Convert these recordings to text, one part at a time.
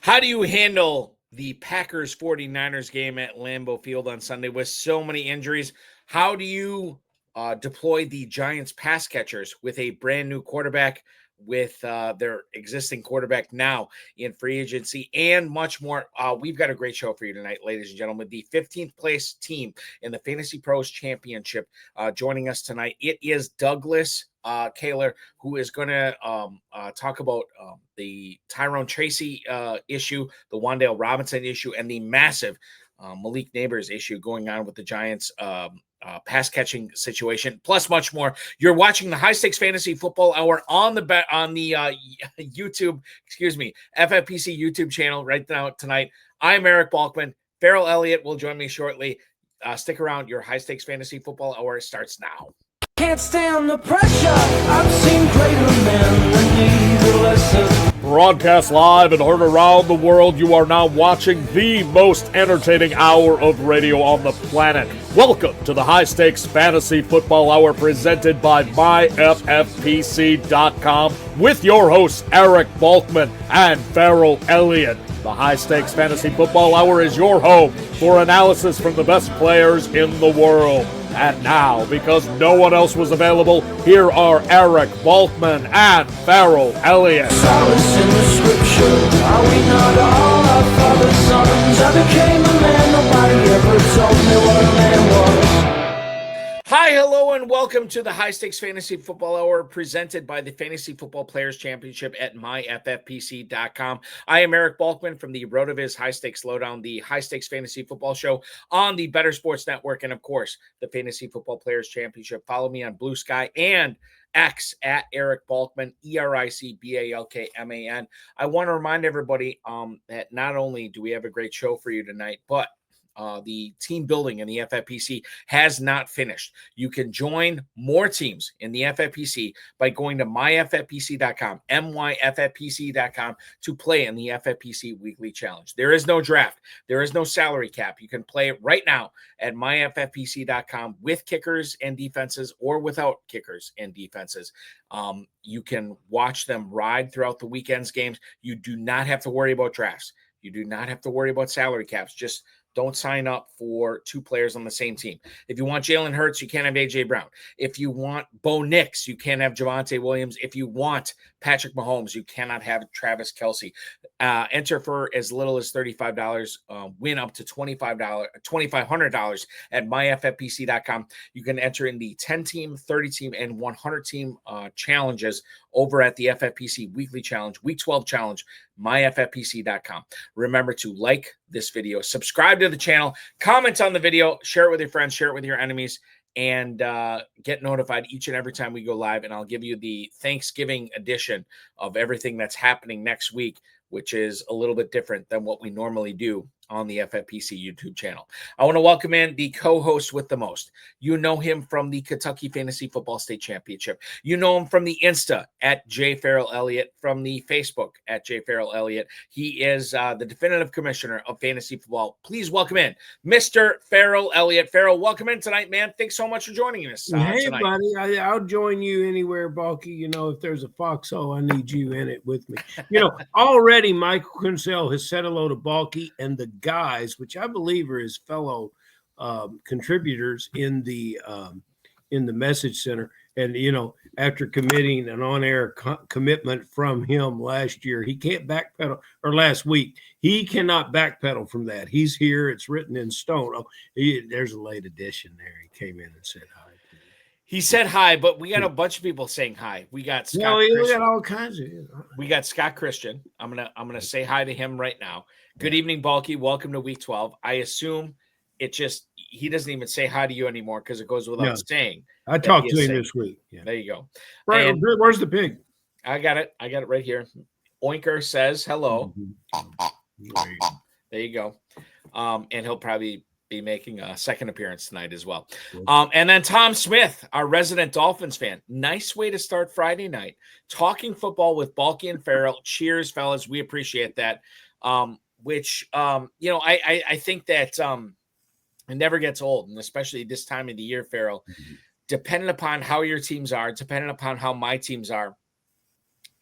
How do you handle the Packers 49ers game at Lambeau Field on Sunday with so many injuries? How do you deploy the Giants pass catchers with a brand new quarterback, with their existing quarterback now in free agency, and much more? We've got a great show for you tonight, ladies and gentlemen. The 15th place team in the Fantasy Pros Championship joining us tonight. It is Douglas Kaler, who is going to talk about the Tyrone Tracy issue, the Wan'Dale Robinson issue, and the massive Malik Neighbors issue going on with the Giants pass catching situation, plus much more. You're watching the High Stakes Fantasy Football Hour on the YouTube, FFPC YouTube channel right now tonight. I'm Eric Balkman. Ferrell Elliott will join me shortly. Stick around. Your High Stakes Fantasy Football Hour starts now. Can't stand the pressure. I've seen greater men than need a lesson. Broadcast live and heard around the world, you are now watching the most entertaining hour of radio on the planet. Welcome to the High Stakes Fantasy Football Hour presented by myffpc.com with your hosts Eric Balkman and Ferrell Elliott. The High Stakes Fantasy Football Hour is your home for analysis from the best players in the world. And now, because no one else was available, here are Eric Balkman and Ferrell Elliott. Solace in the scripture. Are we not all our father's sons? I became a man. Nobody ever told me what a man was. Hi, hello, and welcome to the High Stakes Fantasy Football Hour presented by the Fantasy Football Players Championship at myffpc.com. I am Eric Balkman from the RotoViz High Stakes Lowdown, the High Stakes Fantasy Football Show on the Better Sports Network, and of course, the Fantasy Football Players Championship. Follow me on Blue Sky and X at Eric Balkman, EricBalkman. I want to remind everybody that not only do we have a great show for you tonight, but the team building in the FFPC has not finished. You can join more teams in the FFPC by going to myffpc.com, myffpc.com, to play in the FFPC Weekly Challenge. There is no draft. There is no salary cap. You can play it right now at myffpc.com with kickers and defenses or without kickers and defenses. You can watch them ride throughout the weekend's games. You do not have to worry about drafts. You do not have to worry about salary caps. Just don't sign up for two players on the same team. If you want Jalen Hurts, you can't have A.J. Brown. If you want Bo Nix, you can't have Javonte Williams. If you want Patrick Mahomes, you cannot have Travis Kelce. Enter for as little as $35. Win up to $2,500 at myffpc.com. You can enter in the 10-team, 30-team, and 100-team challenges over at the FFPC Weekly Challenge, Week 12 Challenge, myffpc.com. Remember to like this video, subscribe to the channel, comment on the video, share it with your friends, share it with your enemies, and get notified each and every time we go live. And I'll give you the Thanksgiving edition of everything that's happening next week, which is a little bit different than what we normally do on the FFPC YouTube channel. I want to welcome in the co-host with the most. You know him from the Kentucky Fantasy Football State Championship. You know him from the Insta at jferrellelliott, from the Facebook at jferrellelliott. He is the definitive commissioner of fantasy football. Please welcome in Mr. Ferrell Elliott. Ferrell, welcome in tonight, man. Thanks so much for joining us hey, tonight. buddy. I'll join you anywhere, Balky. You know, if there's a foxhole, I need you in it with me. You know, already Michael Quinsell has said hello to Balky and the guys, which I believe are his fellow contributors in the message center. And, you know, after committing an on-air commitment from him last year, he can't backpedal, or last week, he cannot backpedal from that. He's here. It's written in stone. Oh, there's a late edition there. He came in and said hi. He said hi, but we got a bunch of people saying hi. We got Scott. We got all kinds of. We got Scott Christian. I'm gonna say hi to him right now. Good evening, Balky. Welcome to Week 12. I assume he doesn't even say hi to you anymore because it goes without saying. I talked to him this week. Yeah. There you go. Right, where's the pig? I got it right here. Oinker says hello. Mm-hmm. There you go. And he'll probably be making a second appearance tonight as well. And then Tom Smith, our resident Dolphins fan. Nice way to start Friday night. Talking football with Balky and Ferrell. Cheers, fellas. We appreciate that. I think that it never gets old, and especially this time of the year, Ferrell, depending upon how your teams are, depending upon how my teams are,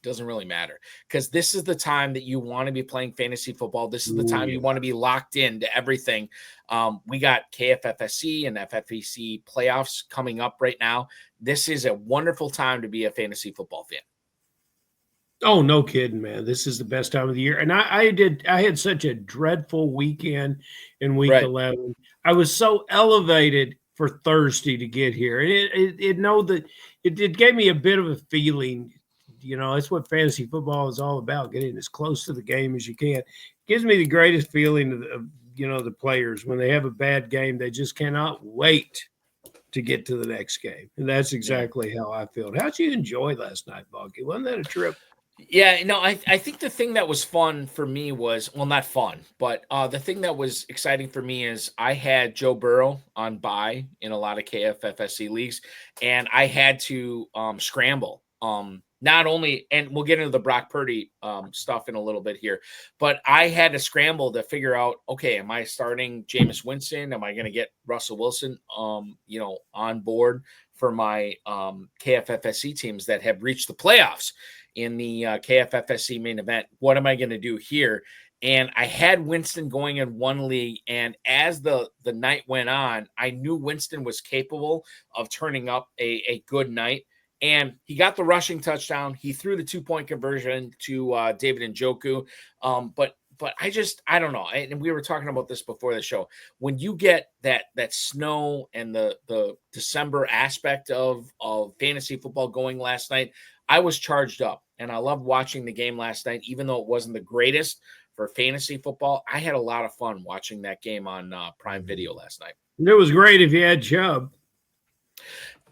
doesn't really matter, because this is the time that you want to be playing fantasy football. This is the time you want to be locked into everything. We got KFFSC and FFPC playoffs coming up right now. This is a wonderful time to be a fantasy football fan. Oh, no kidding, man. This is the best time of the year. And I had such a dreadful weekend in week 11. I was so elevated for Thursday to get here. It gave me a bit of a feeling, that's what fantasy football is all about, getting as close to the game as you can. It gives me the greatest feeling of the players when they have a bad game, they just cannot wait to get to the next game. And that's exactly how I feel. How'd you enjoy last night, Balky? Wasn't that a trip? Yeah, no, I think the thing that was fun for me was, well, not fun, but the thing that was exciting for me is I had Joe Burrow on bye in a lot of KFFSC leagues, and I had to scramble. Not only, and we'll get into the Brock Purdy stuff in a little bit here, but I had to scramble to figure out, okay, am I starting Jameis Winston? Am I going to get Russell Wilson, on board for my KFFSC teams that have reached the playoffs in the KFFSC main event? What am I going to do here? And I had Winston going in one league, and as the night went on, I knew Winston was capable of turning up a good night. And he got the rushing touchdown. He threw the 2-point conversion to David Njoku. But I don't know. And we were talking about this before the show. When you get that snow and the December aspect of fantasy football going last night, I was charged up. And I loved watching the game last night, even though it wasn't the greatest for fantasy football. I had a lot of fun watching that game on Prime Video last night. It was great if you had Chubb.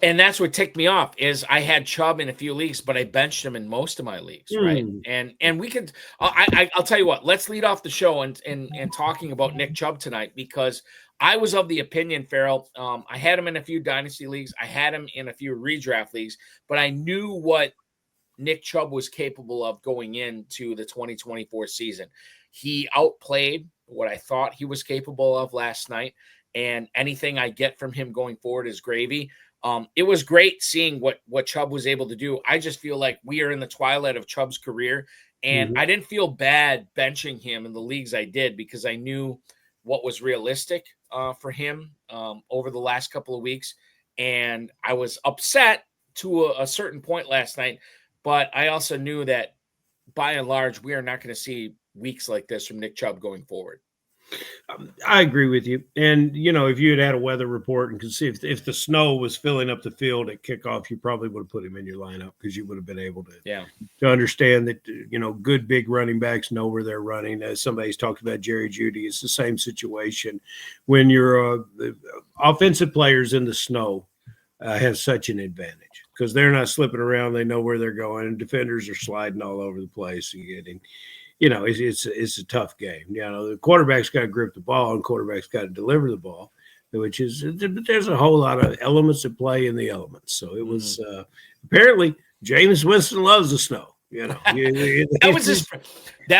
And that's what ticked me off is I had Chubb in a few leagues, but I benched him in most of my leagues, right? And we could I'll tell you what, let's lead off the show and talking about Nick Chubb tonight, because I was of the opinion, Ferrell, I had him in a few dynasty leagues, I had him in a few redraft leagues, but I knew what Nick Chubb was capable of going into the 2024 season. He outplayed what I thought he was capable of last night, and anything I get from him going forward is gravy. It was great seeing what Chubb was able to do. I just feel like we are in the twilight of Chubb's career, and I didn't feel bad benching him in the leagues I did, because I knew what was realistic for him over the last couple of weeks. And I was upset to a certain point last night, but I also knew that by and large, we are not going to see weeks like this from Nick Chubb going forward. I agree with you. And, if you had a weather report and could see if the snow was filling up the field at kickoff, you probably would have put him in your lineup, because you would have been able to understand that, good big running backs know where they're running. As somebody's talked about Jerry Jeudy, it's the same situation when your offensive players in the snow have such an advantage, because they're not slipping around. They know where they're going, and defenders are sliding all over the place and getting – it's a tough game. The quarterback's got to grip the ball, and quarterback's got to deliver the ball, which is there's a whole lot of elements at play in the elements. So it was apparently Jameis Winston loves the snow. That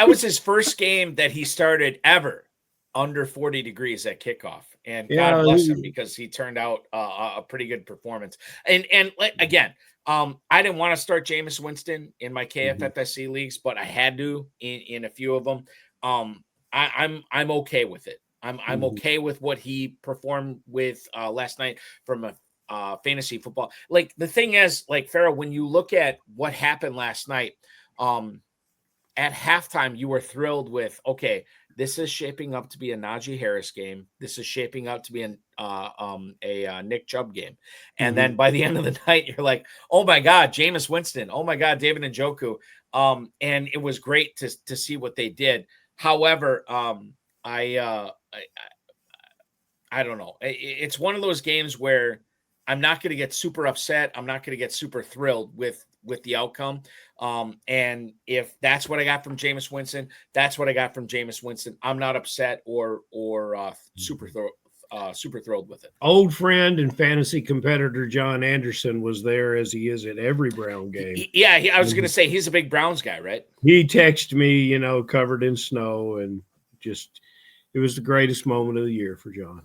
was his first game that he started ever under 40 degrees at kickoff, and God bless him, because he turned out a pretty good performance. And again. I didn't want to start Jameis Winston in my KFFSC leagues, but I had to in a few of them. I'm okay with it. I'm okay with what he performed with last night from a fantasy football. Like, the thing is, like, Ferrell, when you look at what happened last night, at halftime, you were thrilled with, okay, this is shaping up to be a Najee Harris game. This is shaping up to be a Nick Chubb game. And then by the end of the night, you're like, oh my God, Jameis Winston. Oh my God, David Njoku. And it was great to see what they did. However, I don't know. It's one of those games where I'm not going to get super upset. I'm not going to get super thrilled with the outcome. And if that's what I got from Jameis Winston, that's what I got from Jameis Winston. I'm not upset or super thrilled with it. Old friend and fantasy competitor John Anderson was there, as he is at every Brown game. I was going to say, he's a big Browns guy, right? He texted me, covered in snow, and it was the greatest moment of the year for John.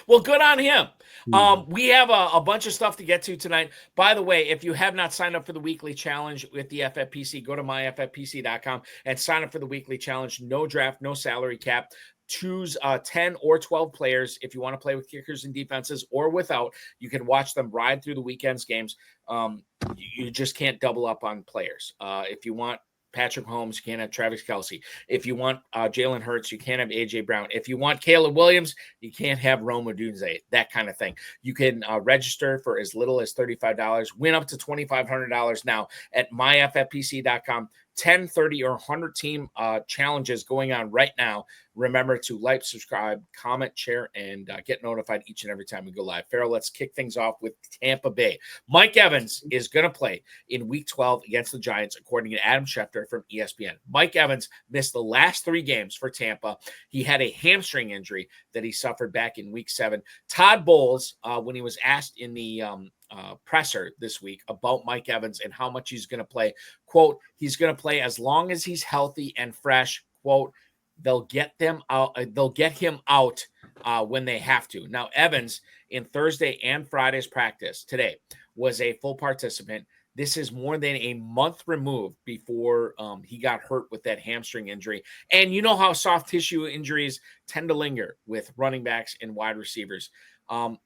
Well, good on him. We have a bunch of stuff to get to tonight. By the way, if you have not signed up for the weekly challenge with the FFPC, go to myffpc.com and sign up for the weekly challenge. No draft, no salary cap. Choose 10 or 12 players if you want to play with kickers and defenses or without. You can watch them ride through the weekend's games. You just can't double up on players. If you want Patrick Mahomes, you can't have Travis Kelce. If you want Jalen Hurts, you can't have A.J. Brown. If you want Caleb Williams, you can't have Rome Odunze, that kind of thing. You can register for as little as $35, win up to $2,500 now at myffpc.com. 10, 30, or 100 team challenges going on right now. Remember to like, subscribe, comment, share, and get notified each and every time we go live. Ferrell, let's kick things off with Tampa Bay. Mike Evans is going to play in Week 12 against the Giants, according to Adam Schefter from ESPN. Mike Evans missed the last 3 games for Tampa. He had a hamstring injury that he suffered back in Week 7. Todd Bowles, when he was asked in the presser this week about Mike Evans and how much he's going to play, quote, he's going to play as long as he's healthy and fresh, quote, they'll get him out when they have to. Now, Evans in Thursday and Friday's practice today was a full participant. This is more than a month removed before he got hurt with that hamstring injury. And you know how soft tissue injuries tend to linger with running backs and wide receivers.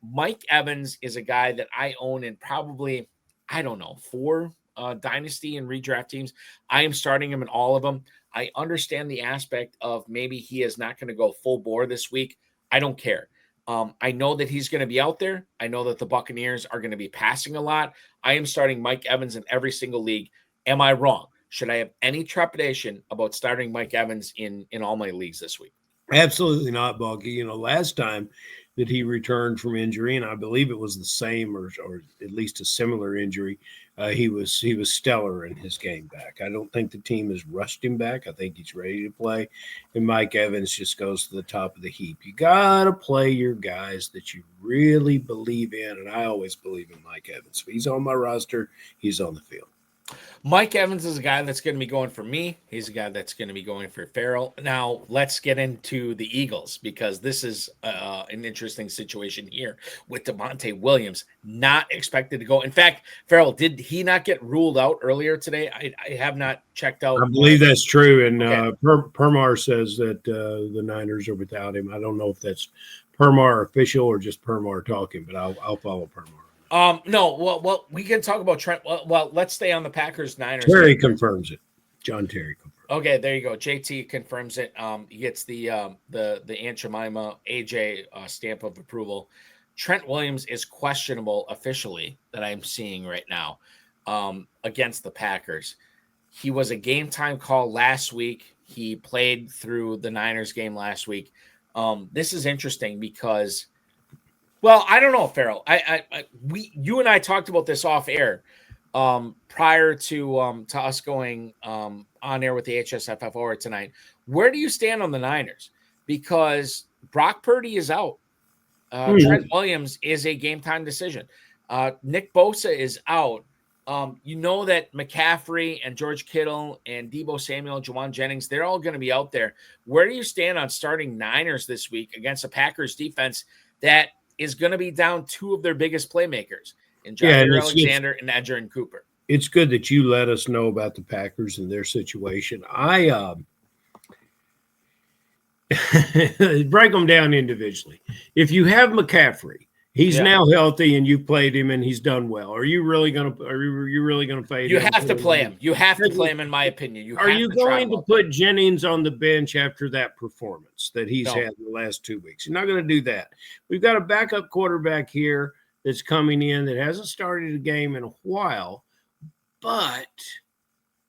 Mike Evans is a guy that I own in probably, 4 dynasty and redraft teams. I am starting him in all of them. I understand the aspect of maybe he is not going to go full bore this week. I don't care. I know that he's going to be out there. I know that the Buccaneers are going to be passing a lot. I am starting Mike Evans in every single league. Am I wrong? Should I have any trepidation about starting Mike Evans in all my leagues this week? Absolutely not, Balky. Last time that he returned from injury, and I believe it was the same or at least a similar injury, he was stellar in his game back. I don't think the team has rushed him back. I think he's ready to play, and Mike Evans just goes to the top of the heap. You got to play your guys that you really believe in, and I always believe in Mike Evans. If he's on my roster, he's on the field. Mike Evans is a guy that's going to be going for me. He's a guy that's going to be going for Ferrell. Now, let's get into the Eagles because this is an interesting situation here with Devontae Williams not expected to go. In fact, Ferrell, did he not get ruled out earlier today? I have not checked out. I believe that's true. And okay. Permar says that the Niners are without him. I don't know if that's Permar official or just Permar talking, but I'll follow Permar. No, well, we can talk about Trent. Well, let's stay on the Packers-Niners. Terry confirms it. John Terry confirms. Okay, there you go. JT confirms it. He gets the Aunt Jemima AJ stamp of approval. Trent Williams is questionable officially that I'm seeing right now against the Packers. He was a game time call last week. He played through the Niners game last week. This is interesting because. Well, I don't know, Ferrell. You and I talked about this off air prior to us going on air with the hsffhour tonight. Where do you stand on the Niners? Because Brock Purdy is out. Trent Williams is a game time decision. Nick Bosa is out. You know that McCaffrey and George Kittle and Deebo Samuel, Juwan Jennings, they're all going to be out there. Where do you stand on starting Niners this week against a Packers defense that is going to be down 2 of their biggest playmakers in Jair Alexander and Edgerrin Cooper? It's good that you let us know about the Packers and their situation. I break them down individually. If you have McCaffrey, he's now healthy and you played him and he's done well. Are you really going to fade him? You have to play him. You have to play him, in my opinion. Are you going to put Jennings on the bench after that performance that he's had in the last 2 weeks? You're not going to do that. We've got a backup quarterback here that's coming in that hasn't started a game in a while, but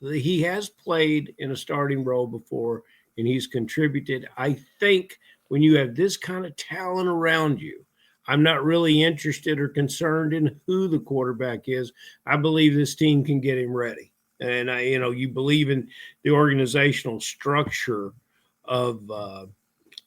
he has played in a starting role before and he's contributed. I think when you have this kind of talent around you, I'm not really interested or concerned in who the quarterback is. I believe this team can get him ready. And you believe in the organizational structure of the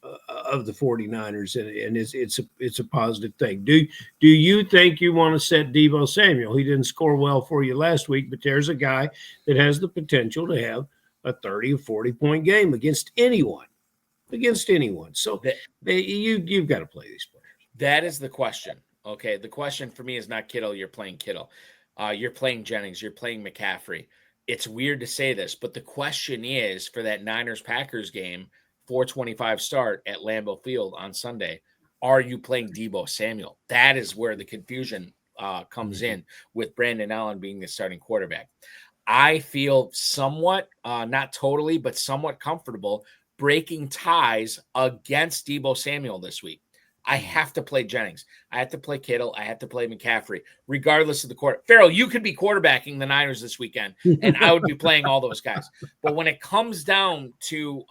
49ers, and it's a positive thing. Do you think you want to set Deebo Samuel? He didn't score well for you last week, but there's a guy that has the potential to have a 30 or 40-point game against anyone. So you've got to play these players. That is the question. Okay, the question for me is not Kittle. You're playing Kittle. You're playing Jennings. You're playing McCaffrey. It's weird to say this, but the question is for that Niners-Packers game, 4:25 start at Lambeau Field on Sunday, are you playing Deebo Samuel? That is where the confusion comes in with Brandon Allen being the starting quarterback. I feel somewhat, not totally, but somewhat comfortable breaking ties against Deebo Samuel this week. I have to play Jennings. I have to play Kittle. I have to play McCaffrey, regardless of the quarter. Ferrell, you could be quarterbacking the Niners this weekend, and I would be playing all those guys. But when it comes down to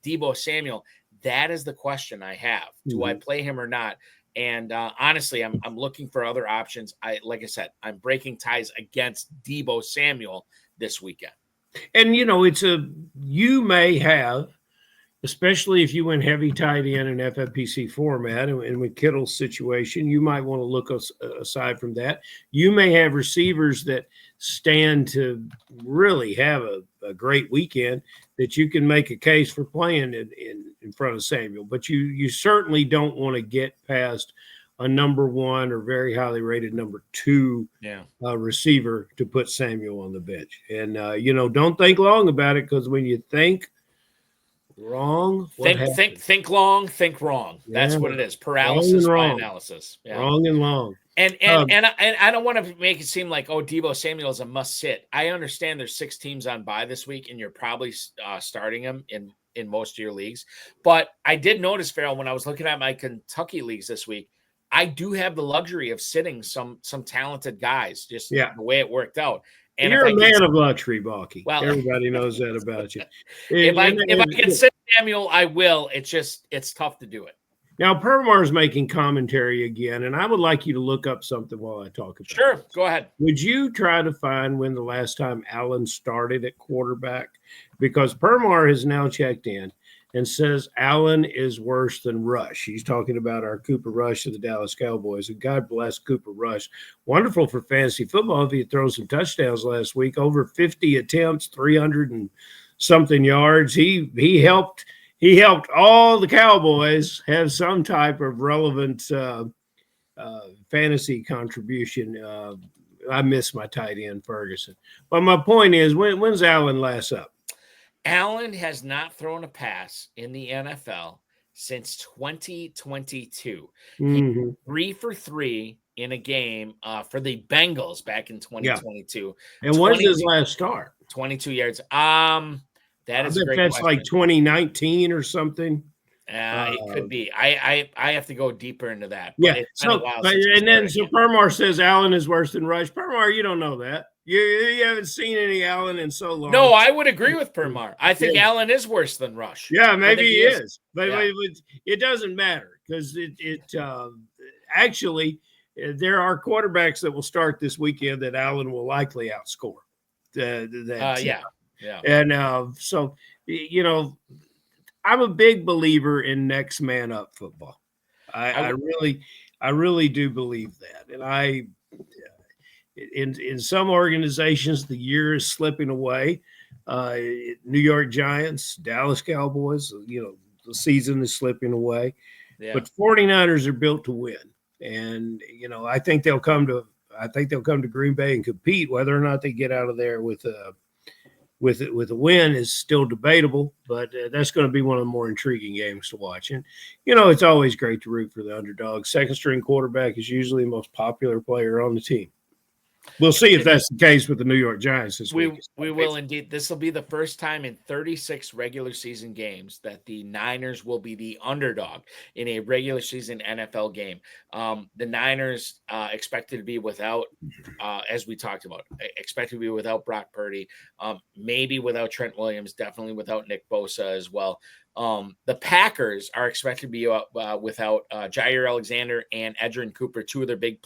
Deebo Samuel, that is the question I have. Do I play him or not? And honestly, I'm looking for other options. Like I said, I'm breaking ties against Deebo Samuel this weekend. And you may have, especially if you went heavy tight end in FFPC format, and with Kittle's situation, you might want to look aside from that. You may have receivers that stand to really have a great weekend that you can make a case for playing in front of Samuel. But you certainly don't want to get past a number one or very highly rated number two receiver to put Samuel on the bench. And, don't think long about it, because when you think wrong, think long, think wrong. That's what it is. Paralysis by analysis. Yeah. Wrong and long. And I don't want to make it seem like, Deebo Samuel is a must sit. I understand there's 6 teams on bye this week, and you're probably starting him in most of your leagues. But I did notice, Ferrell, when I was looking at my Kentucky leagues this week, I do have the luxury of sitting some talented guys, just the way it worked out. And you're a man of luxury, Balky. Well, everybody knows that about you. If I can sit Samuel, I will. It's tough to do it. Now, Permar is making commentary again, and I would like you to look up something while I talk about Sure, go ahead. Would you try to find when the last time Allen started at quarterback? Because Permar has now checked in and says Allen is worse than Rush. He's talking about our Cooper Rush of the Dallas Cowboys. And God bless Cooper Rush. Wonderful for fantasy football if he had thrown some touchdowns last week. Over 50 attempts, 300 and something yards. He helped all the Cowboys have some type of relevant fantasy contribution. I miss my tight end, Ferguson. But my point is, when's Allen last up? Allen has not thrown a pass in the NFL since 2022. Mm-hmm. 3 for 3 in a game for the Bengals back in 2022. Yeah. And when's his last start? 22 yards. That is a great that's question. Like 2019 or something. It could be. I have to go deeper into that. But so Permar says Allen is worse than Rush. Permar, you don't know that. You haven't seen any Allen in so long. No, I would agree with Permar. I think Allen is worse than Rush. Yeah, maybe he is. But it doesn't matter, because actually there are quarterbacks that will start this weekend that Allen will likely outscore. Yeah. And so I'm a big believer in next man up football. I really do believe that. And in some organizations, the year is slipping away. New York Giants, Dallas Cowboys, the season is slipping away. Yeah. But 49ers are built to win. And, I think they'll come to Green Bay and compete. Whether or not they get out of there with a win is still debatable, but that's going to be one of the more intriguing games to watch. And, it's always great to root for the underdog. Second string quarterback is usually the most popular player on the team. We'll see if that's the case with the New York Giants this week. We will indeed. This will be the first time in 36 regular season games that the Niners will be the underdog in a regular season NFL game. The Niners expected to be without, as we talked about, expected to be without Brock Purdy, maybe without Trent Williams, definitely without Nick Bosa as well. The Packers are expected to be without Jair Alexander and Edgerrin Cooper, two of their big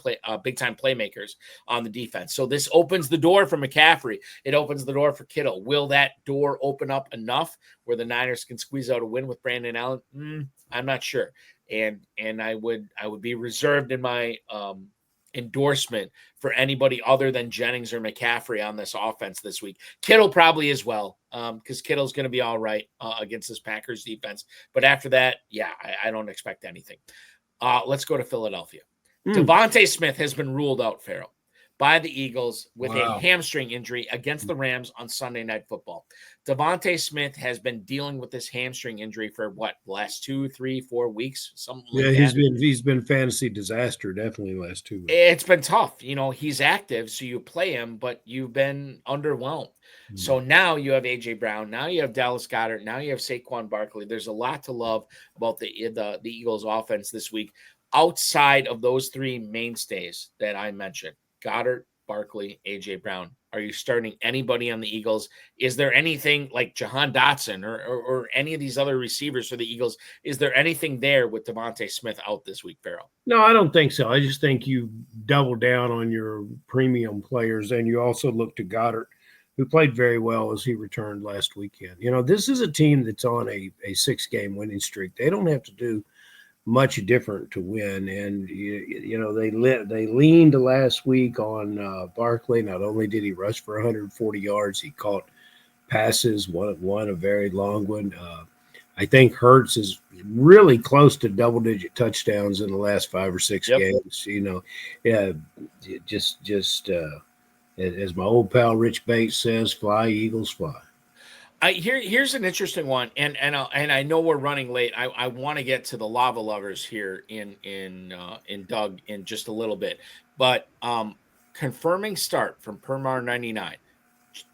time playmakers on the defense. So this opens the door for McCaffrey. It opens the door for Kittle. Will that door open up enough where the Niners can squeeze out a win with Brandon Allen? I'm not sure. And I would be reserved in my endorsement for anybody other than Jennings or McCaffrey on this offense this week. Kittle probably as well, because Kittle's going to be all right against this Packers defense. But after that, I don't expect anything. Let's go to Philadelphia. Devontae Smith has been ruled out, Ferrell, by the Eagles with a Wow. hamstring injury against the Rams on Sunday Night Football. Devontae Smith has been dealing with this hamstring injury for the last 2, 3, 4 weeks, something like that. He's been fantasy disaster definitely last 2 weeks. It's been tough. He's active, so you play him, but you've been underwhelmed. So now you have A.J. Brown. Now you have Dallas Goedert. Now you have Saquon Barkley. There's a lot to love about the Eagles offense this week outside of those three mainstays that I mentioned, Goedert, Barkley, A.J. Brown. Are you starting anybody on the Eagles? Is there anything like Jahan Dotson or any of these other receivers for the Eagles? Is there anything there with Devontae Smith out this week, Ferrell? No, I don't think so. I just think you double down on your premium players, and you also look to Goddard, who played very well as he returned last weekend. This is a team that's on a 6-game winning streak. They don't have to do much different to win, and they leaned last week on Barkley. Not only did he rush for 140 yards, he caught passes, one a very long one. I think Hurts is really close to double-digit touchdowns in the last 5 or 6 games. As my old pal Rich Bates says, "Fly, Eagles, fly." Here's an interesting one, and I know we're running late. I want to get to the lava lovers here in Doug in just a little bit, but confirming start from Permar 99,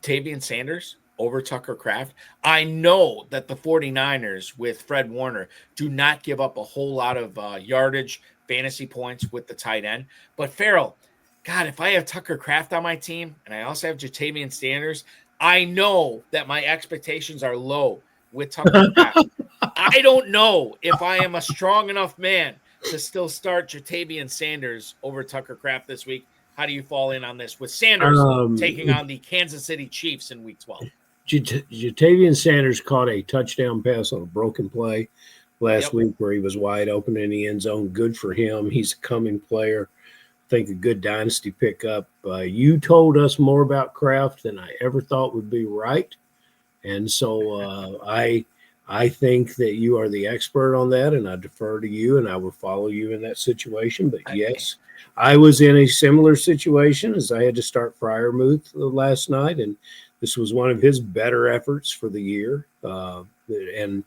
Tavian Sanders over Tucker Kraft. I know that the 49ers with Fred Warner do not give up a whole lot of yardage fantasy points with the tight end, but Ferrell, God, if I have Tucker Kraft on my team and I also have Jatavian Sanders, I know that my expectations are low with Tucker Kraft. I don't know if I am a strong enough man to still start Jatavian Sanders over Tucker Kraft this week. How do you fall in on this with Sanders taking on the Kansas City Chiefs in Week 12? Jatavian Sanders caught a touchdown pass on a broken play last week where he was wide open in the end zone. Good for him. He's a coming player. I think a good dynasty pickup. You told us more about Kraft than I ever thought would be right. And so I think that you are the expert on that, and I defer to you, and I will follow you in that situation. But yes, I was in a similar situation as I had to start Freiermuth last night, and this was one of his better efforts for the year. And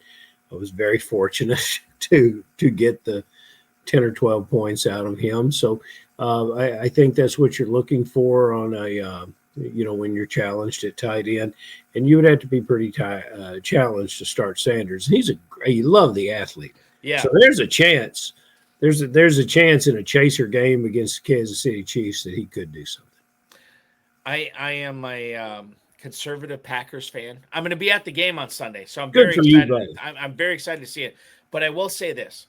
I was very fortunate to get the 10 or 12 points out of him. So I think that's what you're looking for on a when you're challenged at tight end, and you would have to be pretty challenged to start Sanders. You love the athlete, So there's a chance. There's a chance in a chaser game against the Kansas City Chiefs that he could do something. I am a conservative Packers fan. I'm going to be at the game on Sunday, so I'm very excited. I'm very excited to see it. But I will say this.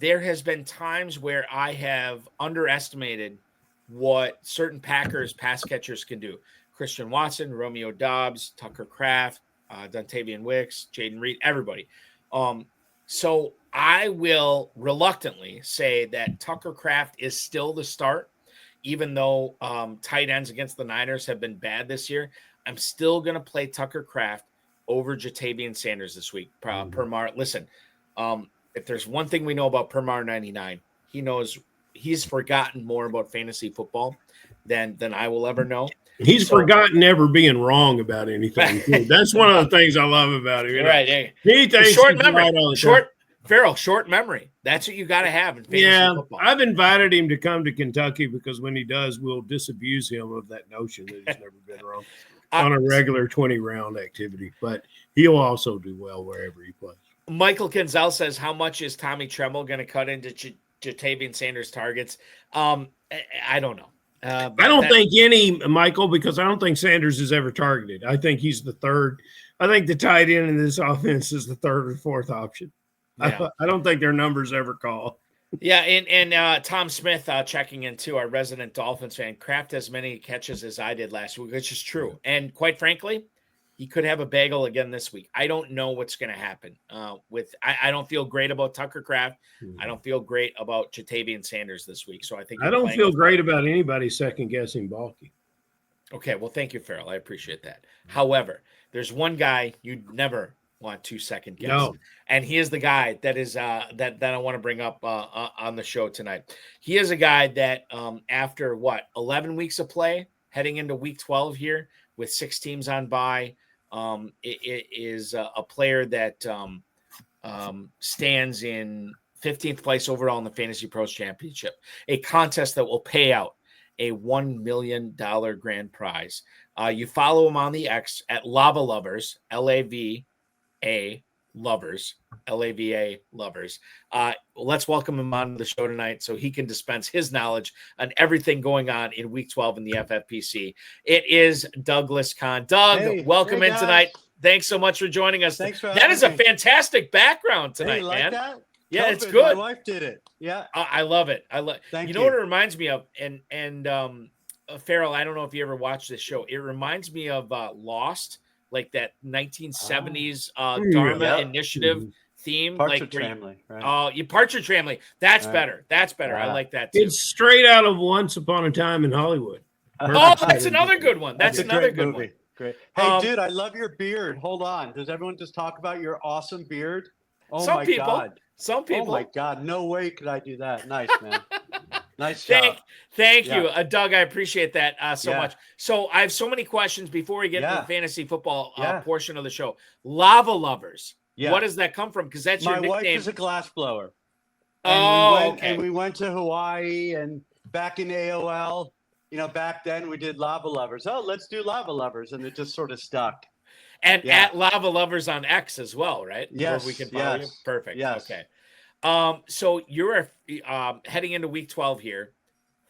There has been times where I have underestimated what certain Packers pass catchers can do. Christian Watson, Romeo Doubs, Tucker Kraft, Dontavian Wicks, Jaden Reed, everybody. So I will reluctantly say that Tucker Kraft is still the start, even though tight ends against the Niners have been bad this year. I'm still going to play Tucker Kraft over Jatavian Sanders this week. Permar, listen, if there's one thing we know about Permar 99, he knows he's forgotten more about fantasy football than I will ever know. He's forgotten ever being wrong about anything. That's one of the things I love about him. Right. Hey. He thinks short memory. Short memory. That's what you got to have in fantasy football. I've invited him to come to Kentucky because when he does, we'll disabuse him of that notion that he's never been wrong on a regular 20-round activity. But he'll also do well wherever he plays. Michael Kinzel says, how much is Tommy Tremble going to cut into Jatavian Sanders targets? I don't know. I don't think any, Michael, because I don't think Sanders is ever targeted. I think he's the third. I think the tight end in this offense is the third or fourth option. Yeah. I don't think their numbers ever call. Yeah, and Tom Smith checking in too, our resident Dolphins fan. Kraft has many catches as I did last week, which is true. And quite frankly, he could have a bagel again this week. I don't know what's going to happen. I don't feel great about Tucker Kraft. I don't feel great about Jatavian Sanders this week. So I think I don't feel great about anybody second guessing Balky. Okay, well, thank you, Ferrell. I appreciate that. However, there's one guy you never want 2-second guess. No. And he is the guy that is that I want to bring up on the show tonight. He is a guy that after 11 weeks of play, heading into week 12 here with 6 teams on bye, it is a player that stands in 15th place overall in the Fantasy Pros Championship, a contest that will pay out a $1 million grand prize. You follow him on the X at Lava Lovers, LAVA Lovers, LAVA Lovers. Let's welcome him on the show tonight so he can dispense his knowledge on everything going on in week 12 in the FFPC. It is Douglas Kahn. Doug, welcome in tonight. Thanks so much for joining us. Thanks for that is having a me. Fantastic background tonight, Hey, you like man. that? Yeah, COVID, it's good. My wife did it. Yeah. I love it. Thank you know what it reminds me of? And Ferrell, I don't know if you ever watched this show. It reminds me of Lost, like that 1970s Dharma Initiative theme. Partridge Family. Right. Partridge Family. That's Right. better. That's better. I Yeah. like that too. It's straight out of Once Upon a Time in Hollywood. Oh, that's another good one. That's a another great good movie. one. Great. Hey, dude, I love your beard. Hold on. Does everyone just talk about your awesome beard? Oh Some my people. God. Some people. Oh my God. No way could I do that. Nice, man. Nice job. Thank you, Doug. I appreciate that so Yeah. much. So I have so many questions before we get into Yeah. the fantasy football Yeah. portion of the show. Lava Lovers. Yeah. What does that come from? Because that's your My nickname. wife is a glass blower. Okay. And we went to Hawaii, and back in AOL, back then we did Lava Lovers. Oh, let's do Lava Lovers. And it just sort of stuck. And at Lava Lovers on X as well, right? Yes. Where we can follow you. Perfect. Yes. Okay. So you're heading into week 12 here,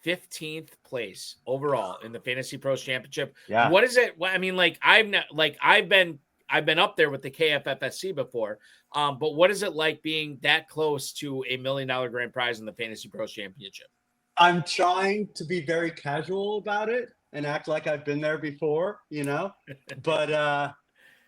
15th place overall in the Fantasy Pros Championship. Yeah. What is it? I mean, I've been up there with the KFFSC before. But what is it like being that close to a $1 million grand prize in the Fantasy Pros Championship? I'm trying to be very casual about it and act like I've been there before, but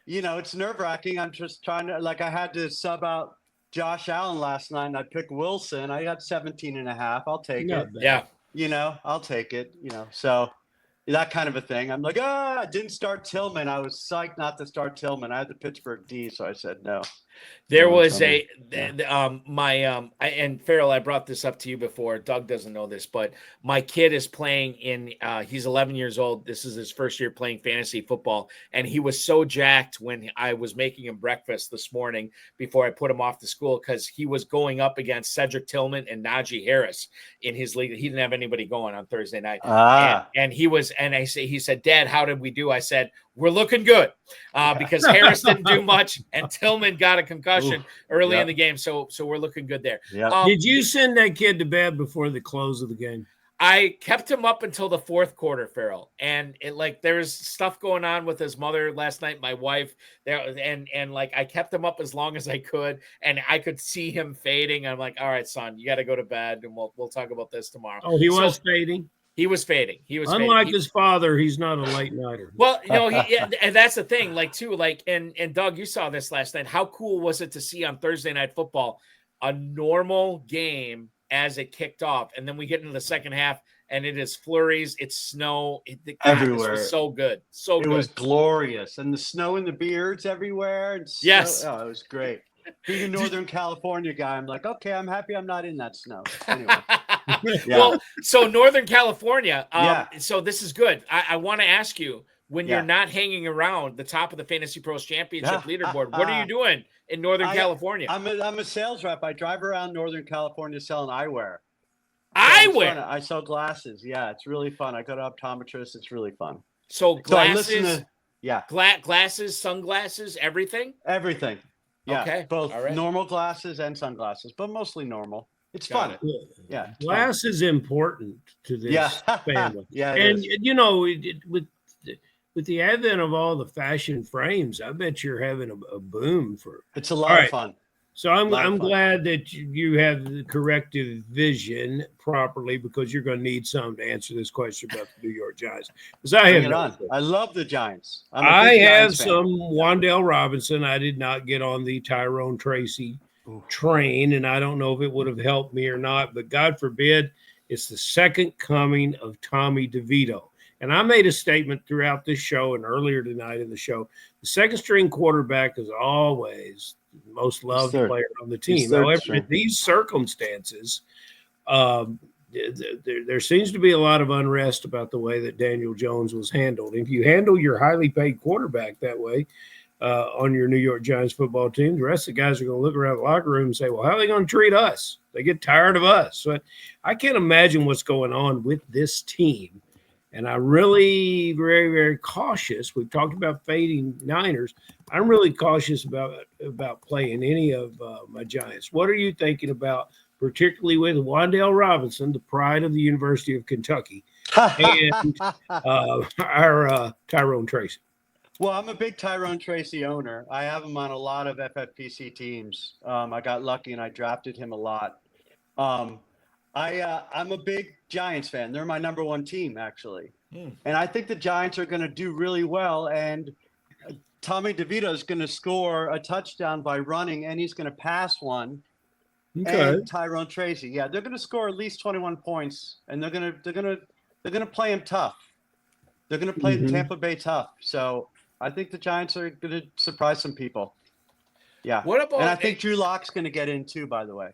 it's nerve-wracking. I'm just trying to, I had to sub out Josh Allen last night, and I picked Wilson. I got 17.5. I'll take it. Yeah. I'll take it, so that kind of a thing. I'm like, I didn't start Tillman. I was psyched not to start Tillman. I had the Pittsburgh D, so I said no. There was and Ferrell, I brought this up to you before. Doug doesn't know this, but my kid is playing he's 11 years old. This is his first year playing fantasy football. And he was so jacked when I was making him breakfast this morning before I put him off to school, because he was going up against Cedric Tillman and Najee Harris in his league. He didn't have anybody going on Thursday night. And he said, Dad, how did we do? I said, we're looking good because Harris didn't do much and Tillman got a concussion early in the game. So we're looking good there. Did you send that kid to bed before the close of the game? I kept him up until the fourth quarter, Ferrell. And there's stuff going on with his mother last night, my wife there. And I kept him up as long as I could. And I could see him fading. I'm like, all right, son, you got to go to bed and we'll talk about this tomorrow. Oh, he was fading. He was fading. Unlike his father, he's not a late nighter. Well, and that's the thing, and Doug, you saw this last night. How cool was it to see on Thursday Night Football a normal game as it kicked off, and then we get into the second half, and it is flurries, it's snow, everywhere. It was so good, It was glorious, and the snow and the beards everywhere. And yes, it was great. Being a Northern California guy, I'm like, okay, I'm happy I'm not in that snow. Anyway. Well, so Northern California. So this is good. I want to ask you, when you're not hanging around the top of the Fantasy Pros Championship leaderboard, what are you doing in Northern California? I'm a sales rep. I drive around Northern California selling eyewear. Eyewear. I sell glasses. Yeah, it's really fun. I go to optometrists. It's really fun. So glasses. So I listen to, glasses, sunglasses, everything. Everything. Yeah. Okay. Both normal glasses and sunglasses, but mostly normal. It's fun. Yeah. Glass is important to this family. And with the advent of all the fashion frames, I bet you're having a boom for. It's a lot of fun. So I'm glad that you have the corrective vision properly, because you're going to need some to answer this question about the New York Giants. Because I love the Giants. I have some Wan'Dale Robinson. I did not get on the Tyrone Tracy train, and I don't know if it would have helped me or not, but God forbid, it's the second coming of Tommy DeVito. And I made a statement throughout this show and earlier tonight in the show. The second string quarterback is always the most loved player on the team. However, in these circumstances, there seems to be a lot of unrest about the way that Daniel Jones was handled. If you handle your highly paid quarterback that way on your New York Giants football team, the rest of the guys are going to look around the locker room and say, well, how are they going to treat us? They get tired of us. So I can't imagine what's going on with this team. And I'm really very, very cautious. We've talked about fading Niners. I'm really cautious about playing any of my Giants. What are you thinking about, particularly with Wan'Dale Robinson, the pride of the University of Kentucky, and our Tyrone Tracy? Well, I'm a big Tyrone Tracy owner. I have him on a lot of FFPC teams. I got lucky and I drafted him a lot. I'm a big Giants fan. They're my number one team, actually. And I think the Giants are going to do really well. And Tommy DeVito is going to score a touchdown by running, and he's going to pass one. Okay. And Tyrone Tracy, yeah, they're going to score at least 21 points, and they're going to play him tough. They're going to play the Tampa Bay tough. So I think the Giants are going to surprise some people. Yeah. What about? And I think Drew Lock's going to get in too. By the way,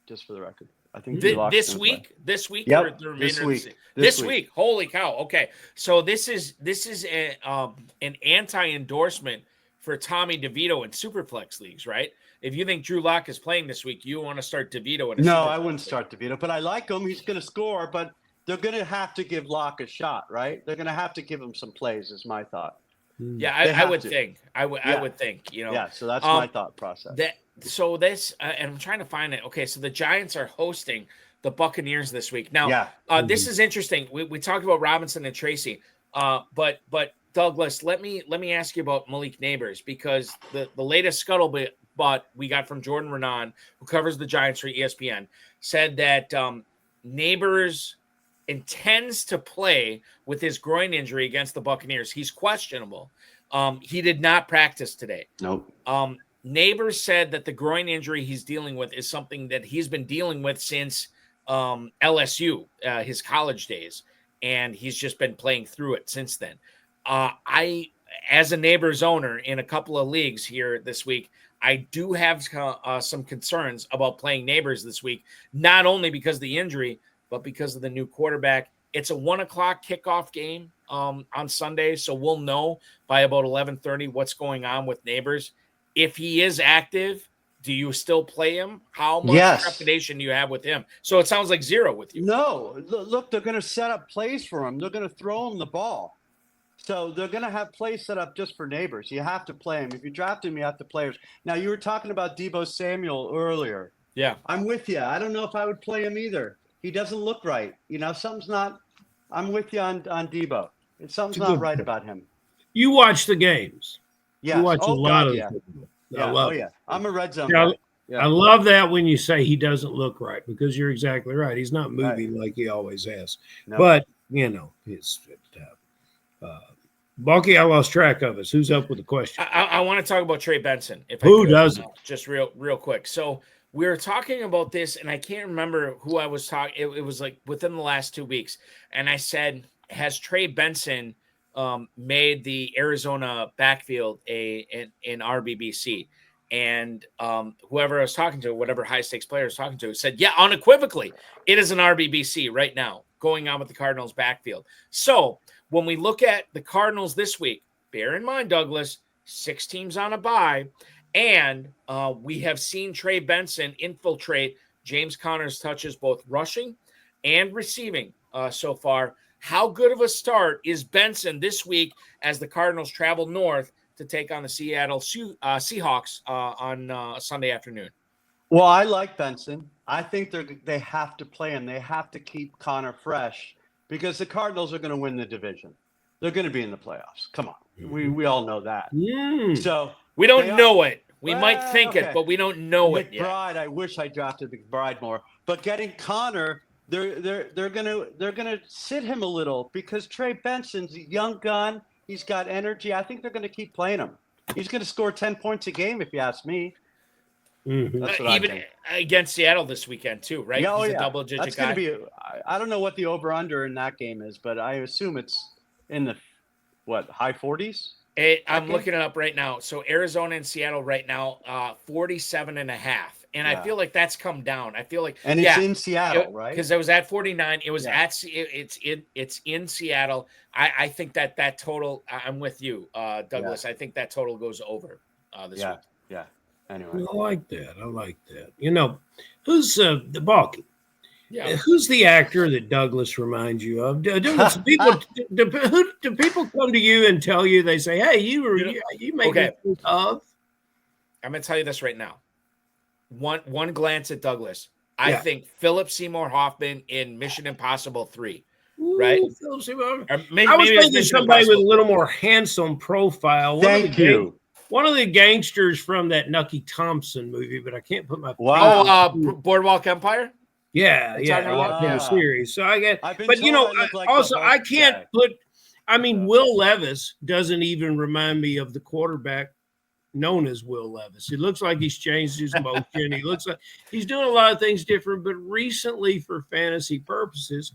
just for the record. I think this week, yep. Or the remainder this week. Holy cow. Okay. So this is an anti-endorsement for Tommy DeVito in Superflex leagues, right? If you think Drew Lock is playing this week, you want to start DeVito in a I wouldn't start DeVito, but I like him. He's going to score, but they're going to have to give Lock a shot, right? They're going to have to give him some plays, is my thought. Yeah, I would think. I would think, Yeah, so that's my thought process. And I'm trying to find it. Okay, so the Giants are hosting the Buccaneers this week. Now, this is interesting. We talked about Robinson and Tracy, but Douglas, let me ask you about Malik Neighbors, because the latest scuttlebutt we got from Jordan Renan, who covers the Giants for ESPN, said that Neighbors intends to play with his groin injury against the Buccaneers. He's questionable. He did not practice today. Nope. Neighbors said that the groin injury he's dealing with is something that he's been dealing with since LSU, his college days, and he's just been playing through it since then. I, as a Neighbors owner in a couple of leagues here this week, I do have some concerns about playing Neighbors this week, not only because of the injury, but because of the new quarterback. It's a 1:00 kickoff game on Sunday, so we'll know by about 11:30 what's going on with Neighbors. If he is active, do you still play him? How much trepidation do you have with him? So it sounds like zero with you. No, look, they're going to set up plays for him. They're going to throw him the ball. So they're going to have plays set up just for Neighbors. You have to play him. If you draft him, you have to play him. Now, you were talking about Deebo Samuel earlier. Yeah. I'm with you. I don't know if I would play him either. He doesn't look right. something's not – I'm with you on Deebo. Something's not right about him. You watch the games. Yeah. You watch a lot of them. Yeah. I'm a red zone guy. I love that when you say he doesn't look right, because you're exactly right. He's not moving like he always has. No. But, it's Balky, I lost track of us. Who's up with the question? I want to talk about Trey Benson. Who doesn't? Just real quick. So we were talking about this, and I can't remember who I was talking. It was like within the last 2 weeks. And I said, has Trey Benson made the Arizona backfield an RBBC? And whoever I was talking to, whatever high-stakes player I was talking to, said, yeah, unequivocally, it is an RBBC right now going on with the Cardinals backfield. So when we look at the Cardinals this week, bear in mind, Douglas, 6 teams on a bye, and we have seen Trey Benson infiltrate James Conner's touches, both rushing and receiving so far. How good of a start is Benson this week as the Cardinals travel north to take on the Seattle Seahawks on Sunday afternoon? Well, I like Benson. I think they have to play him. They have to keep Conner fresh, because the Cardinals are going to win the division. They're going to be in the playoffs. Come on. We all know that. So we don't know it. We might think it, but we don't know it yet. McBride, I wish I drafted McBride more. But getting Conner, they're gonna sit him a little, because Trey Benson's a young gun. He's got energy. I think they're going to keep playing him. He's going to score 10 points a game, if you ask me. That's what even against Seattle this weekend too, right? Yeah, He's a double-digit guy. Going to be. I don't know what the over/under in that game is, but I assume it's in the high 40s? I'm looking it up right now. So Arizona and Seattle right now, 47.5. And I feel like that's come down. I feel like, and it's in Seattle, right? Because it was at 49. It was it's in Seattle. I think that total. I'm with you, Douglas. I think that total goes over this week. Yeah. Anyway, I like that. You know, who's the Balky? Yeah. Who's the actor that Douglas reminds you of? Do people come to you and tell you, they say, hey, you make me think of? I'm going to tell you this right now. One glance at Douglas. I think Philip Seymour Hoffman in Mission Impossible 3. Right? Philip Seymour. I was thinking somebody with a little more handsome profile. Thank you. One of the gangsters from that Nucky Thompson movie, but I can't put my Boardwalk Empire? Yeah. The series. So I get, but you know, also I can't put. I mean, Will Levis doesn't even remind me of the quarterback known as Will Levis. He looks like he's changed his motion. He looks like he's doing a lot of things different. But recently, for fantasy purposes,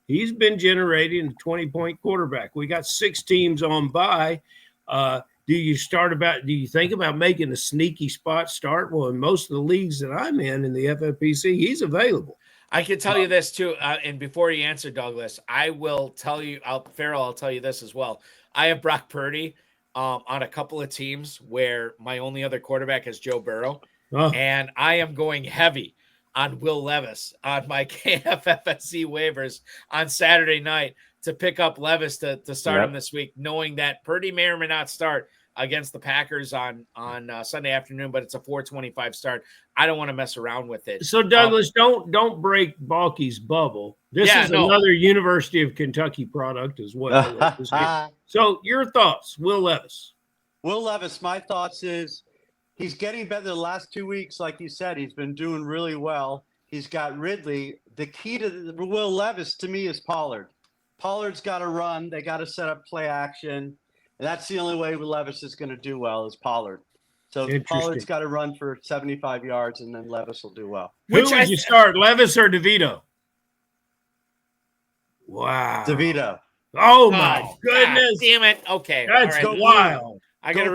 he's been generating a 20-point quarterback. We got 6 teams on bye. Do you think about making a sneaky spot start? Well, in most of the leagues that I'm in the FFPC, he's available. I can tell you this too, and before you answer, Douglas, I will tell you, Ferrell, I'll tell you this as well. I have Brock Purdy on a couple of teams where my only other quarterback is Joe Burrow, and I am going heavy on Will Levis on my KFFSC waivers on Saturday night to pick up Levis to start him this week, knowing that Purdy may or may not start against the Packers on Sunday afternoon, but it's a 4:25 start. I don't want to mess around with it. So Douglas, don't break Balky's bubble. This is another University of Kentucky product as well. So your thoughts, Will Levis? Will Levis, my thoughts is he's getting better the last 2 weeks. Like you said, he's been doing really well. He's got Ridley. The key to Will Levis to me is Pollard. Pollard's got to run. They got to set up play action. And that's the only way Levis is going to do well is Pollard. So Pollard's got to run for 75 yards, and then Levis will do well. Who would you start, Levis or DeVito? Wow. DeVito. Oh, my goodness. God damn it. Okay. That's wild. I got to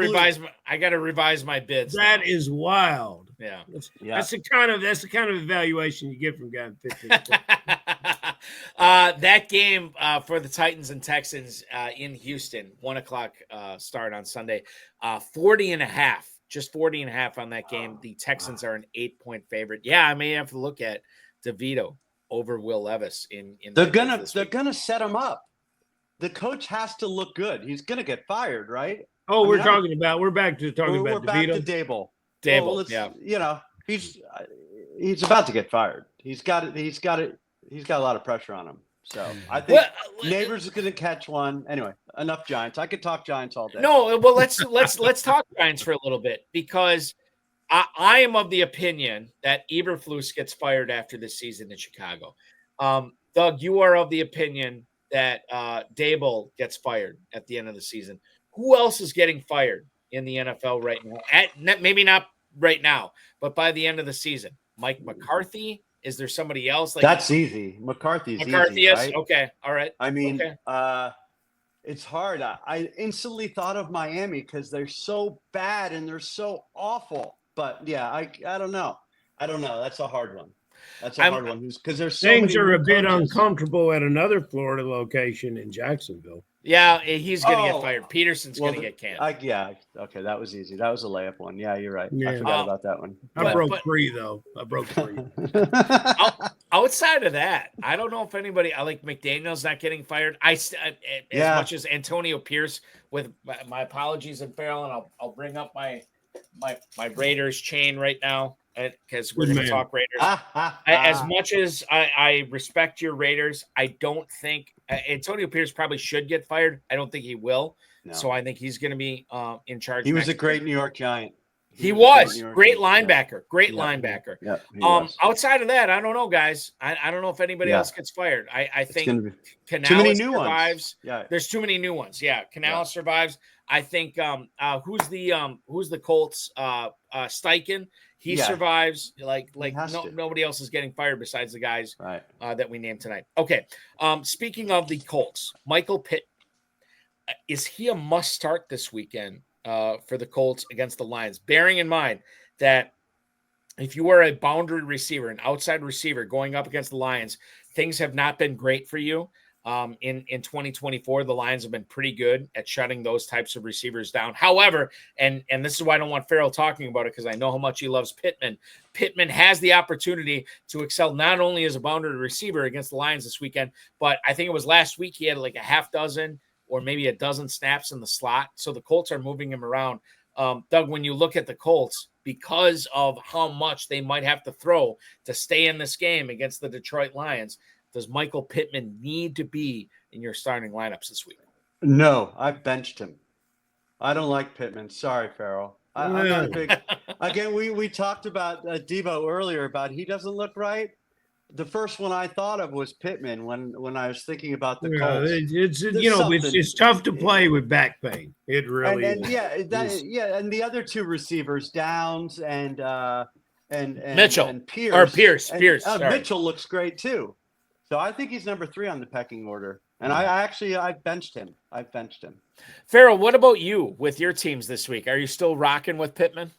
revise my bids. That is wild. Yeah. That's the kind of evaluation you get from guy 15. That game for the Titans and Texans in Houston, 1:00 start on Sunday, 40.5, just 40.5 on that game. The Texans are an 8-point favorite. Yeah, I may have to look at DeVito over Will Levis in they're gonna set him up. The coach has to look good. He's gonna get fired, right? Oh, we're back to talking about DeVito. Back to Dable. Well, you know, he's about to get fired. He's got a lot of pressure on him. So I think Neighbors is going to catch one. Anyway, enough Giants. I could talk Giants all day. No, well, let's talk Giants for a little bit, because I am of the opinion that Eberflus gets fired after this season in Chicago. Doug, you are of the opinion that Dable gets fired at the end of the season. Who else is getting fired in the NFL right now? Maybe not right now, but by the end of the season. Mike McCarthy? Is there somebody else? That's easy. McCarthy is right? Okay. All right. I mean, it's hard. I instantly thought of Miami because they're so bad and they're so awful. But yeah, I don't know. That's a hard one. Hard one because there's so things are a bit uncomfortable at another Florida location in Jacksonville. Yeah, he's going to get fired. Peterson's going to get canned. Okay, that was easy. That was a layup one. Yeah, you're right. Yeah. I forgot about that one. I broke free, though. Outside of that, I don't know if anybody. I like McDaniel's not getting fired. As much as Antonio Pierce. With my apologies, and Ferrell, and I'll bring up my Raiders chain right now because we're going to talk Raiders. As much as I respect your Raiders, I don't think Antonio Pierce probably should get fired. I don't think he will. No. So I think he's going to be in charge. He was a great New York Giant. He was great linebacker. Great linebacker. Yeah, outside of that, I don't know, guys. I don't know if anybody else gets fired. I think Canales survives. Yeah. There's too many new ones. Yeah, Canales survives. I think who's the Colts? Steichen. He survives. Nobody else is getting fired besides the guys that we named tonight. Okay. Speaking of the Colts, Michael Pitt is he a must start this weekend for the Colts against the Lions? Bearing in mind that if you are a boundary receiver, an outside receiver going up against the Lions, things have not been great for you. In 2024, the Lions have been pretty good at shutting those types of receivers down. However, and this is why I don't want Ferrell talking about it, because I know how much he loves Pittman. Pittman has the opportunity to excel not only as a boundary receiver against the Lions this weekend, but I think it was last week he had like a half dozen or maybe a dozen snaps in the slot. So the Colts are moving him around. Doug, when you look at the Colts, because of how much they might have to throw to stay in this game against the Detroit Lions, does Michael Pittman need to be in your starting lineups this week? No, I've benched him. I don't like Pittman. Sorry, Farrell. I'm not a big. Again, we talked about Devo earlier about he doesn't look right. The first one I thought of was Pittman when I was thinking about the Colts. It's tough to play with back pain. It really and is. Yeah, and the other two receivers, Downs and Mitchell and Pierce. Or Pierce. Mitchell looks great too. So I think he's number 3 on the pecking order. And I benched him. I've benched him. Farrell, what about you with your teams this week? Are you still rocking with Pittman?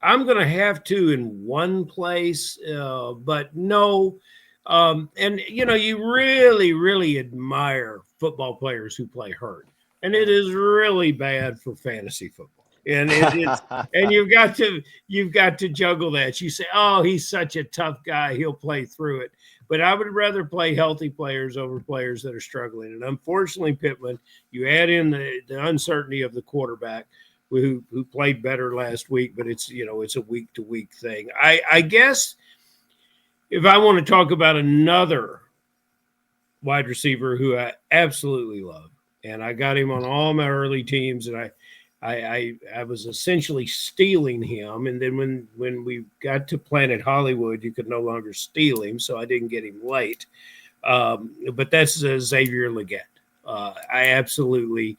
I'm going to have to in one place, but no. And, you really, really admire football players who play hurt. And it is really bad for fantasy football. And and you've got to juggle that. You say, oh, he's such a tough guy. He'll play through it. But I would rather play healthy players over players that are struggling. And unfortunately, Pittman, you add in the uncertainty of the quarterback who played better last week, but it's a week-to-week thing. I guess if I want to talk about another wide receiver who I absolutely love, and I got him on all my early teams, and I was essentially stealing him. And then when we got to Planet Hollywood, you could no longer steal him, so I didn't get him late. But that's Xavier Legette. I absolutely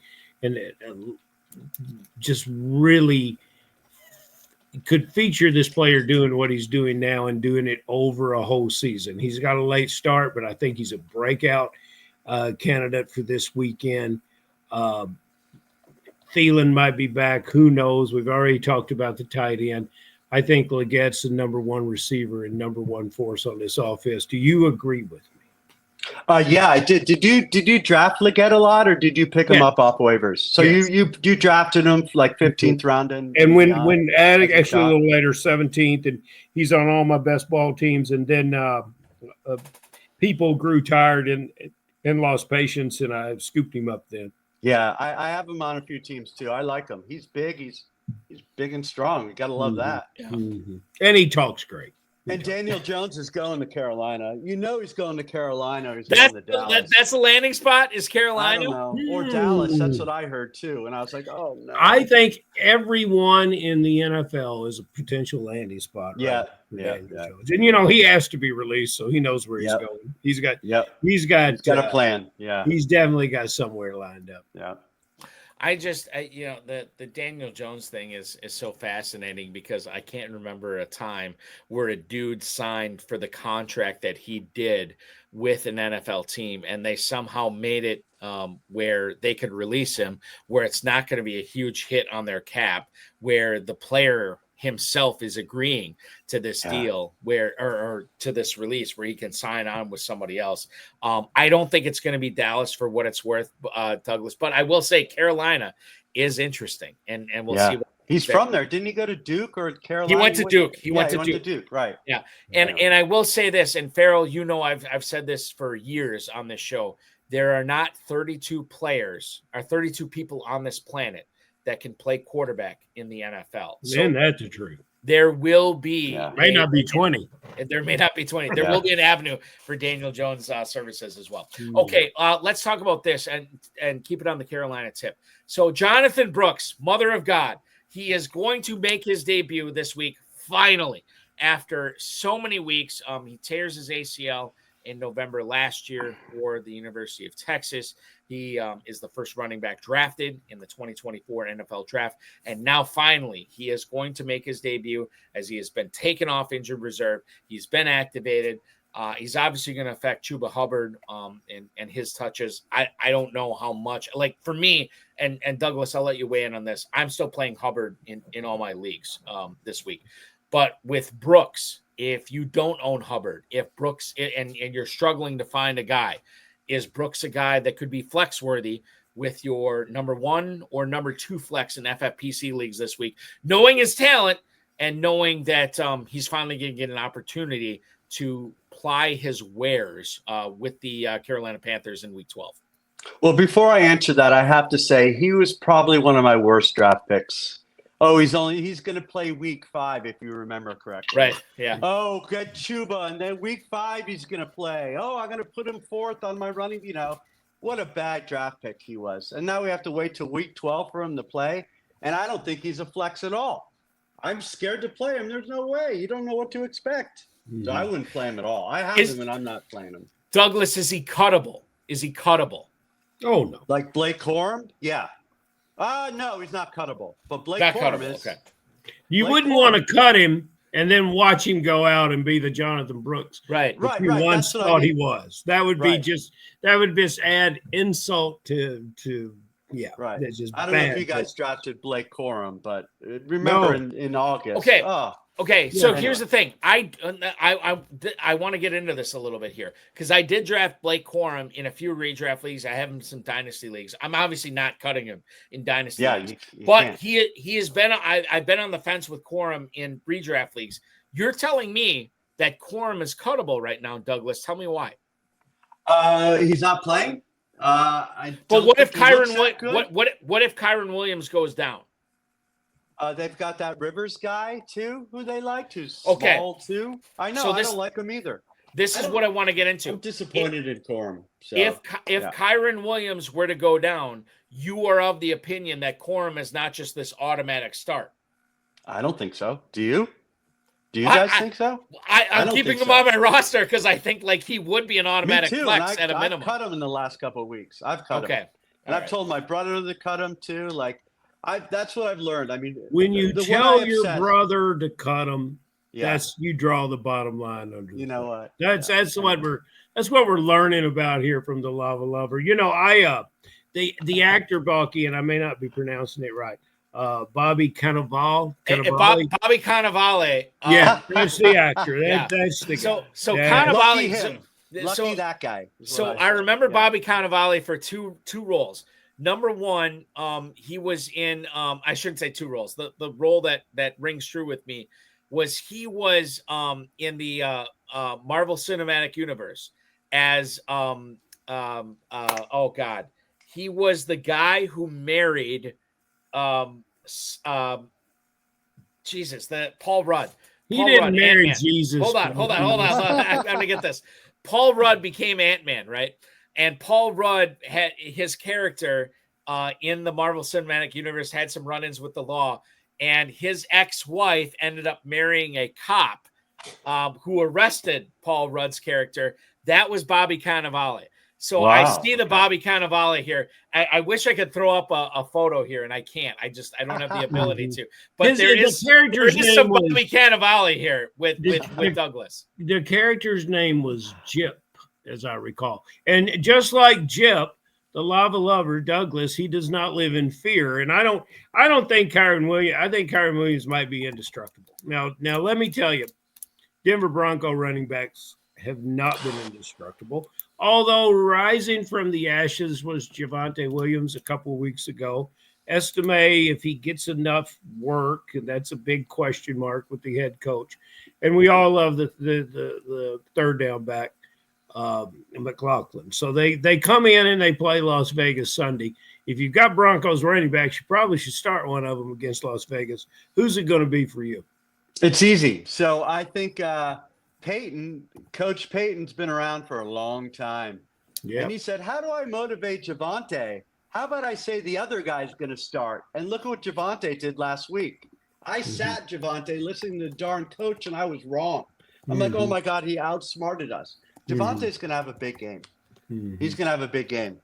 just really could feature this player doing what he's doing now and doing it over a whole season. He's got a late start, but I think he's a breakout candidate for this weekend. Thielen might be back. Who knows? We've already talked about the tight end. I think Legette's the number 1 receiver and number 1 force on this offense. Do you agree with me? Yeah, I did. Did you draft Legette a lot, or did you pick him up off waivers? So yes. you drafted him like 15th round, and when adding actually a little later, 17th, and he's on all my best ball teams. And then people grew tired and lost patience, and I scooped him up then. Yeah, I have him on a few teams too. I like him. He's big. He's big and strong. You got to love that. Yeah. Mm-hmm. And he talks great. And Daniel Jones is going to Carolina. He's going to Carolina. Or he's going to Dallas. That's a landing spot, is Carolina? I don't know. Or Dallas. That's what I heard too. And I was like, oh, no. I think everyone in the NFL is a potential landing spot. Yeah. Right? Jones. And, he has to be released, so he knows where he's going. He's got a plan. Yeah. He's definitely got somewhere lined up. Yeah. The Daniel Jones thing is so fascinating because I can't remember a time where a dude signed for the contract that he did with an NFL team, and they somehow made it where they could release him, where it's not going to be a huge hit on their cap, where the player himself is agreeing to this deal or to this release where he can sign on with somebody else. I don't think it's going to be Dallas for what it's worth, Douglas, but I will say Carolina is interesting, and we'll see. He's from there. Didn't he go to Duke or Carolina? He went to Duke. He went to Duke. Right. Yeah. And I will say this, and Ferrell, I've said this for years on this show. There are not 32 people on this planet that can play quarterback in the NFL. So that's the truth. There will be may not be 20. There may not be 20. There will be an avenue for Daniel Jones services as well. Okay, let's talk about this and keep it on the Carolina tip. So Jonathan Brooks, mother of God, he is going to make his debut this week, finally, after so many weeks. He tears his ACL in November last year for the University of Texas. He is the first running back drafted in the 2024 NFL draft. And now finally, he is going to make his debut as he has been taken off injured reserve. He's been activated. He's obviously going to affect Chuba Hubbard and his touches. I don't know how much. Like for me, and Douglas, I'll let you weigh in on this. I'm still playing Hubbard in all my leagues this week. But with Brooks, if you don't own Hubbard, if Brooks and you're struggling to find a guy, is Brooks a guy that could be flex worthy with your number 1 or number 2 flex in FFPC leagues this week, knowing his talent and knowing that he's finally going to get an opportunity to ply his wares with the Carolina Panthers in Week 12? Well, before I answer that, I have to say he was probably one of my worst draft picks. Oh, he's going to play Week 5 if you remember correctly. Right. Yeah. Oh, get Chuba, and then Week 5 he's going to play. Oh, I'm going to put him 4th on my running. What a bad draft pick he was. And now we have to wait till Week 12 for him to play. And I don't think he's a flex at all. I'm scared to play him. There's no way. You don't know what to expect. So I wouldn't play him at all. I have him and I'm not playing him. Douglas, is he cuttable? Is he cuttable? Oh, no. Like Blake Corum? Yeah. No, he's not cuttable. But Blake Not Corum cuttable. is. Okay. You Blake wouldn't Corum. want to cut him and then watch him go out and be the Jonathan Brooks Right. Right, you right. once That's what I thought he mean. was. That would Right. just add insult to Right. That's just I don't know if bad. you guys drafted Blake Corum, but remember No. in August. Okay. Oh, Okay, so Yeah, here's the thing. I want to get into this a little bit here because I did draft Blake Corum in a few redraft leagues. I have him in some dynasty leagues. I'm obviously not cutting him in dynasty yeah. leagues, You but can't. he has been. I've been on the fence with Corum in redraft leagues. You're telling me that Corum is cuttable right now, Douglas? Tell me why. He's not playing. But Don't what if think he looks Kyron? that good. What if Kyron Williams goes down? They've got that Rivers guy too, who they liked, who's Okay. small too. I know. So I this- don't like him either. This is what I want to get into. I'm disappointed in Corum. So, If yeah. Kyron Williams were to go down, you are of the opinion that Corum is not just this automatic start. I don't think so. Do you? Do you guys think so? I'm don't keeping think him so. on my roster because I think like he would be an Me automatic too. flex and at a I've minimum. cut him in the last couple of weeks. I've cut him. Okay. And All I've told my brother to cut him too. Like, that's what I've learned. I mean, When you the one tell I your upset- brother to cut him, yeah, you draw the bottom line under. you know what? That's Yeah. that's what we're learning about here from the Lava Lover. The actor Balky, and I may not be pronouncing it right. Bobby Cannavale. Bobby Cannavale. Yeah, that's the actor. Yeah. That's the guy. So Yeah. Lucky Cannavale. him. Lucky that guy. is So what I remember say. Yeah. Bobby Cannavale for two roles. Number one, he was in I shouldn't say two roles. The role that rings true with me was he was in the Marvel Cinematic Universe as oh God, he was the guy who married Jesus, Paul Rudd. He Paul didn't Rudd, marry Ant-Man. Jesus. Hold on. I'm gonna get this. Paul Rudd became Ant-Man, right? And Paul Rudd had his character in the Marvel Cinematic Universe had some run-ins with the law, and his ex-wife ended up marrying a cop who arrested Paul Rudd's character. That was Bobby Cannavale. So Wow. I see the Bobby Cannavale here. I wish I could throw up a photo here, and I can't. I don't have the ability to. But there is some Bobby Cannavale here with Douglas. The character's name was Jip, as I recall. And just like Jip, the Lava Lover, Douglas, he does not live in fear. And I don't think Kyron Williams. I think Kyron Williams might be indestructible. Now let me tell you, Denver Bronco running backs have not been indestructible. Although rising from the ashes was Javonte Williams a couple of weeks ago. Estimate if he gets enough work, and that's a big question mark with the head coach. And we all love the third down back, McLaughlin. So they come in and they play Las Vegas Sunday. If you've got Broncos running backs, you probably should start one of them against Las Vegas. Who's it going to be for you? It's easy. So I think Coach Payton's been around for a long time. Yeah. And he said, how do I motivate Javonte? How about I say the other guy's going to start? And look at what Javonte did last week. I sat Javonte listening to the darn coach, and I was wrong. I'm like, oh, my God, he outsmarted us. Javonte's going to have a big game. He's going to have a big game.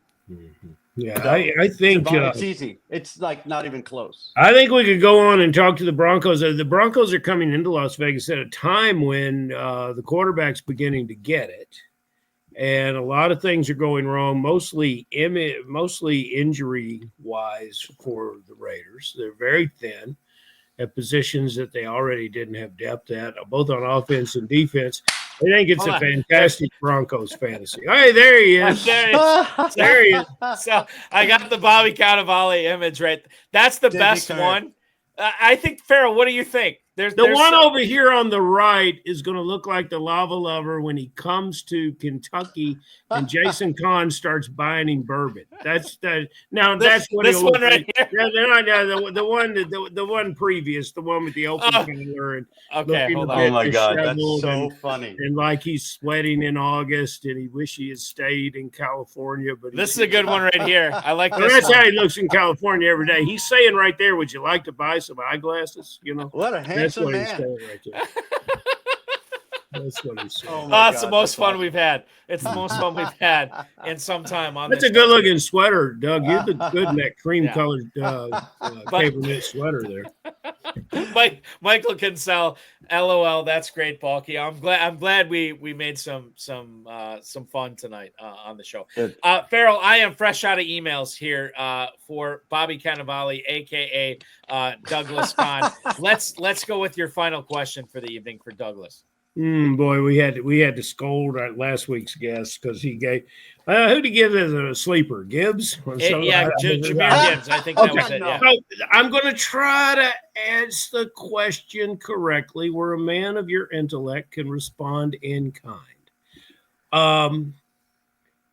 Yeah, So, I think it's easy. It's like not even close. I think we could go on and talk to the Broncos. The Broncos are coming into Las Vegas at a time when the quarterback's beginning to get it, and a lot of things are going wrong, mostly injury wise for the Raiders. They're very thin at positions that they already didn't have depth at, both on offense and defense. I think it's a fantastic Broncos fantasy. Hey, there he is. There he is. So I got the Bobby Cannavale image right. That's the best one. I think, Ferrell, what do you think? There's one over here on the right is going to look like the lava lover when he comes to Kentucky and Jason Kahn starts buying him bourbon. That's that. Now that's what this one right here. The one previous, the one with the open collar and okay. Oh my God, that's so funny. And like he's sweating in August, and he wish he had stayed in California. But this is a good one right here. I like this. That's how he looks in California every day. He's saying right there, "Would you like to buy some eyeglasses?" You know, what a handsome man. Right there. That's what he's saying. It's the most fun we've had. It's the most fun we've had in some time on That's this. a good looking sweater, Doug. You're the good in that cream colored paper knit sweater there. Michael Kinsell, LOL. That's great, Balky. I'm glad we made some fun tonight on the show. Ferrell, I am fresh out of emails here for Bobby Cannavale, aka Douglas Kahn. Let's go with your final question for the evening for Douglas. Boy, we had to scold our last week's guest because he gave who'd he give as a sleeper? Gibbs? Jameer Gibbs. I think that was it. Yeah. So I'm going to try to answer the question correctly, where a man of your intellect can respond in kind.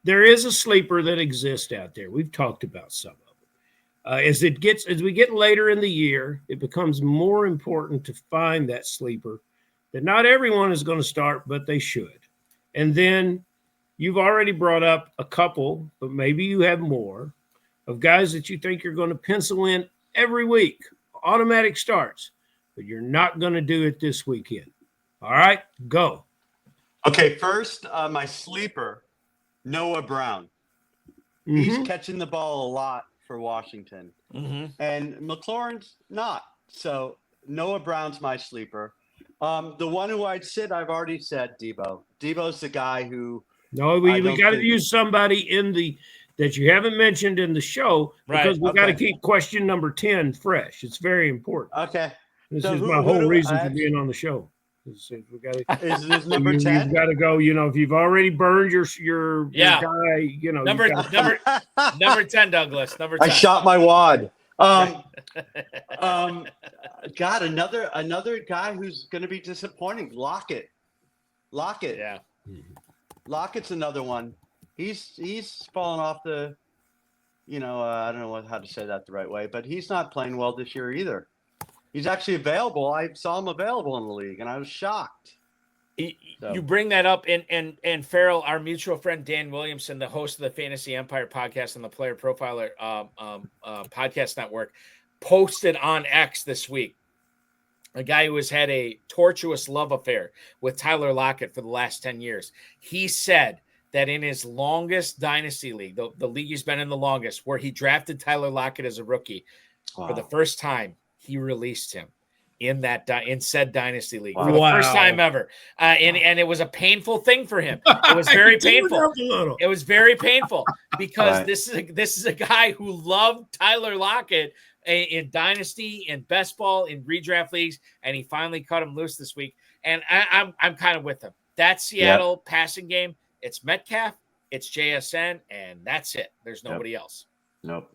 There is a sleeper that exists out there. We've talked about some of them. As we get later in the year, it becomes more important to find that sleeper. That not everyone is going to start, but they should. And then you've already brought up a couple, but maybe you have more, of guys that you think you're going to pencil in every week, automatic starts, but you're not going to do it this weekend. All right, go. Okay, first, my sleeper, Noah Brown. He's catching the ball a lot for Washington. And McLaurin's not. So Noah Brown's my sleeper. The one who I'd sit, I've already said Debo. Debo's the guy who. No, we got to use somebody that you haven't mentioned in the show because we got to keep question number 10 fresh. It's very important. Okay. This is my whole reason for being on the show. Is this number 10? You've got to go. If you've already burned your guy, number 10, Douglas. Number 10. I shot my wad. God, another guy who's going to be disappointing. Lockett. Yeah. Lockett's another one. He's fallen off the. I don't know how to say that the right way, but he's not playing well this year either. He's actually available. I saw him available in the league, and I was shocked. You bring that up, and Ferrell, our mutual friend Dan Williamson, the host of the Fantasy Empire podcast and the Player Profiler podcast network, posted on X this week a guy who has had a tortuous love affair with Tyler Lockett for the last 10 years. He said that in his longest dynasty league, the league he's been in the longest, where he drafted Tyler Lockett as a rookie, for the first time, he released him in said dynasty league for the first time ever. And it was a painful thing for him. It was very painful. It was very painful because this is a guy who loved Tyler Lockett in dynasty, in best ball, in redraft leagues, and he finally cut him loose this week. And I'm kind of with him. That Seattle passing game, it's Metcalf, it's JSN, and that's it. There's nobody else. Nope.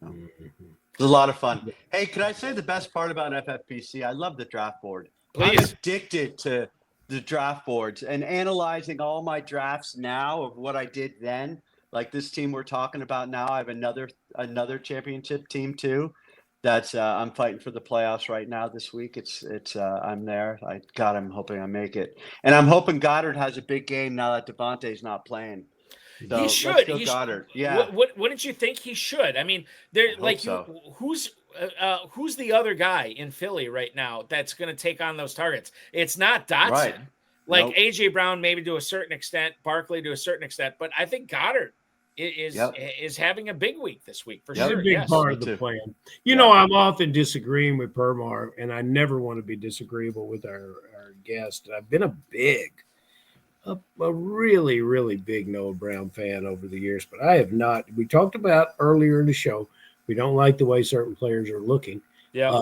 It was a lot of fun. Hey, could I say the best part about FFPC? I love the draft board. Please. I'm addicted to the draft boards and analyzing all my drafts now of what I did then. Like this team we're talking about now, I have another championship team too. That's I'm fighting for the playoffs right now this week. It's I'm there. I'm hoping I make it, and I'm hoping Goddard has a big game now that Devontae's not playing. So he should. Goddard. Yeah. Wouldn't you think he should? I mean, who's the other guy in Philly right now that's going to take on those targets? It's not Dotson. Right. AJ Brown maybe to a certain extent, Barkley to a certain extent, but I think Goddard is having a big week this week for It's sure. a big Yes. part of Me the too. plan. You know, I'm often disagreeing with Permar, and I never want to be disagreeable with our guest. I've been a really, really big Noah Brown fan over the years, but I have not. We talked about earlier in the show, we don't like the way certain players are looking. Yeah.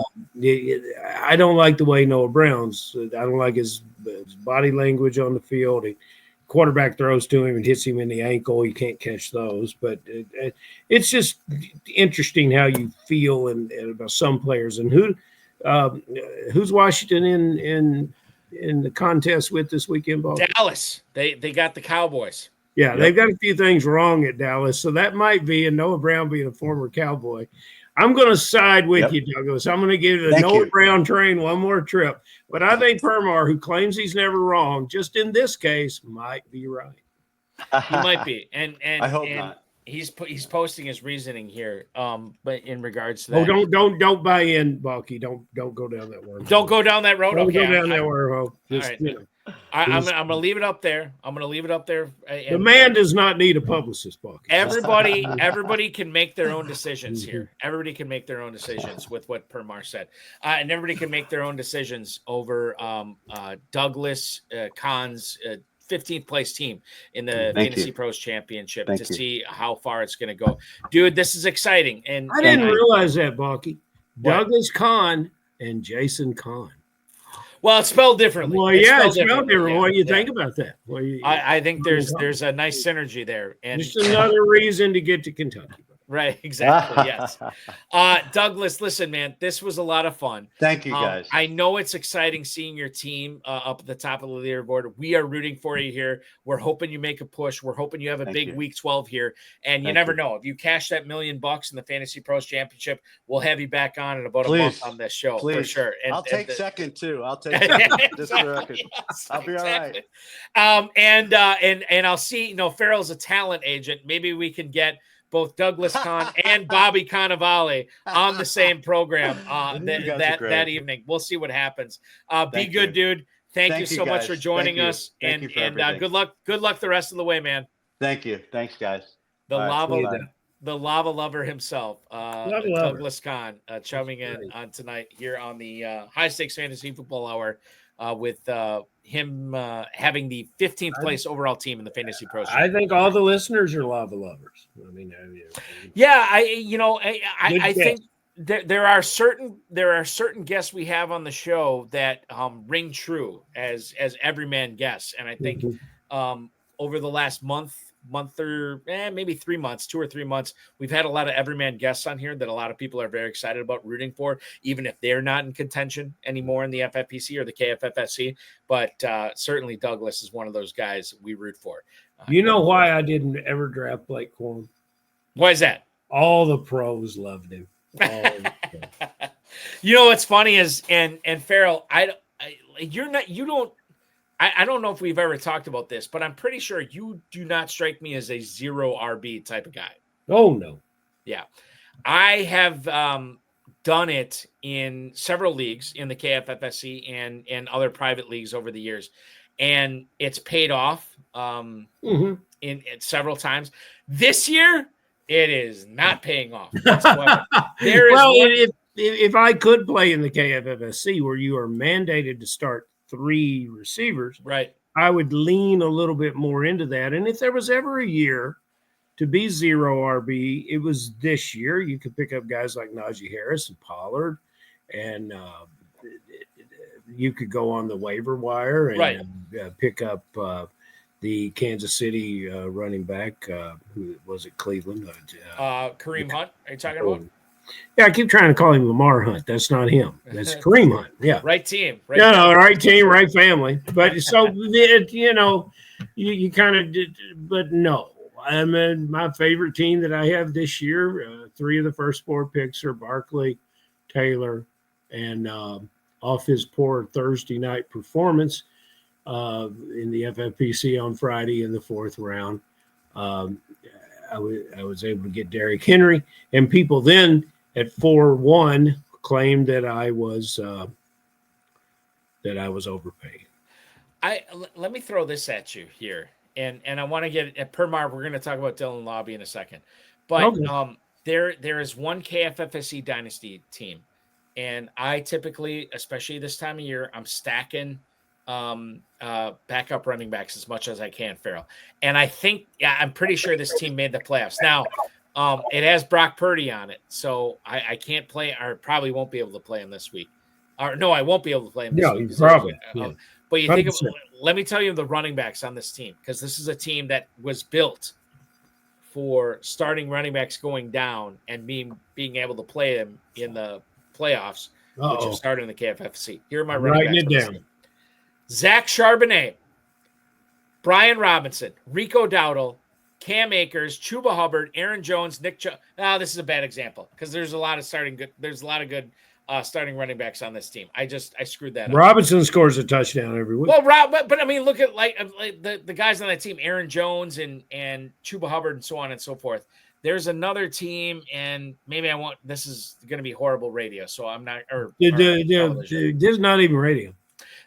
I don't like the way Noah Brown's. I don't like his body language on the field. Quarterback throws to him and hits him in the ankle. You can't catch those. But it's just interesting how you feel and about some players. And who's Washington in the contest with this weekend, Ball? Dallas. They got the Cowboys. Yeah, they've got a few things wrong at Dallas. So that might be, and Noah Brown being a former Cowboy. I'm going to side with you, Douglas. I'm going to give the Noah Brown train one more trip. But I think Permar, who claims he's never wrong, just in this case, might be right. He might be. And I hope not. He's posting his reasoning here. But in regards to that, don't buy in, Balky. Don't go down that wormhole. Don't go down that road. Don't Okay, go down that wormhole. All right. I'm gonna leave it up there. The man does not need a publicist, Balky. Everybody can make their own decisions here. Everybody can make their own decisions with what Permar said, and everybody can make their own decisions over Douglas Kahn's 15th place team in the Fantasy Pros Championship to see how far it's going to go. Dude, this is exciting. And I didn't realize that, Balky. Douglas Kahn and Jason Kahn. Well, it's spelled differently. Well, it's spelled different. What do you think about that? I think there's a nice synergy there. And just another reason to get to Kentucky. Right, exactly. Yes. Douglas, listen, man, this was a lot of fun. Thank you, guys. I know it's exciting seeing your team up at the top of the leaderboard. We are rooting for you here. We're hoping you make a push. We're hoping you have a big week 12 here. And you never know. If you cash that $1 million in the Fantasy Pros Championship, we'll have you back on in about a month on this show for sure. And I'll take second too. I'll take second. Just for the record. I'll be all right. And I'll see, Ferrell's a talent agent. Maybe we can get both Douglas Kahn and Bobby Cannavale on the same program that evening. We'll see what happens. Be good, dude. Thank you so much for joining us. And good luck the rest of the way, man. Thank you. Thanks, guys. The lava lover himself, Douglas Kahn, chumming in on tonight here on the High Stakes Fantasy Football Hour with him having the 15th place overall team in the Fantasy Pros. I think all the listeners are lava lovers. I mean, I think there are certain guests we have on the show that ring true as everyman guests, and I think over the last month or maybe 3 months, 2 or 3 months, we've had a lot of everyman guests on here that a lot of people are very excited about rooting for, even if they're not in contention anymore in the FFPC or the KFFSC. But certainly Douglas is one of those guys we root for. You know why I didn't ever draft Blake Corum? Why is that? All the pros loved him. You know what's funny is and Ferrell, I don't know if we've ever talked about this, but I'm pretty sure you do not strike me as a 0 RB type of guy. Oh, no. Yeah. I have done it in several leagues in the KFFSC and other private leagues over the years, and it's paid off in several times. This year, it is not paying off whatsoever. If I could play in the KFFSC where you are mandated to start 3 receivers, right, I would lean a little bit more into that. And if there was ever a year to be 0 RB, it was this year. You could pick up guys like Najee Harris and Pollard, and you could go on the waiver wire and pick up the Kansas City running back. Who was it? Cleveland. Kareem Hunt. Are you talking about? Yeah, I keep trying to call him Lamar Hunt. That's not him. That's Kareem Hunt. Yeah. Right team. Right team, right family. But so, you kind of did, but no. I mean, my favorite team that I have this year, 3 of the first 4 picks are Barkley, Taylor, and off his poor Thursday night performance in the FFPC on Friday in the 4th round, I was able to get Derrick Henry, and people then at 4-1 claimed that I was overpaid. Let me throw this at you here, and I want to get at Permar. We're going to talk about Dylan Lobby in a second, but Okay. there is one KFFSC Dynasty team, and I typically, especially this time of year, I'm stacking backup running backs as much as I can, Ferrell. And I think, I'm pretty sure this team made the playoffs. Now, it has Brock Purdy on it, so I can't play, or probably won't be able to play him this week. Or no, I won't be able to play him this Yeah, week. you probably. But you think of, 100%. let me tell you the running backs on this team, because this is a team that was built for starting running backs going down and being able to play them in the playoffs, which have started in the KFFC. Here are my running Writing backs. it down. Zach Charbonnet, Brian Robinson, Rico Dowdle, Cam Akers, Chuba Hubbard, Aaron Jones, Nick Chubb. This is a bad example because there's a lot of good starting running backs on this team. I screwed that up. Robinson scores a touchdown every week. Well, but I mean, look at like the guys on that team, Aaron Jones and Chuba Hubbard and so on and so forth. There's another team, and maybe I won't. This is going to be horrible radio, so I'm not. There's not even radio.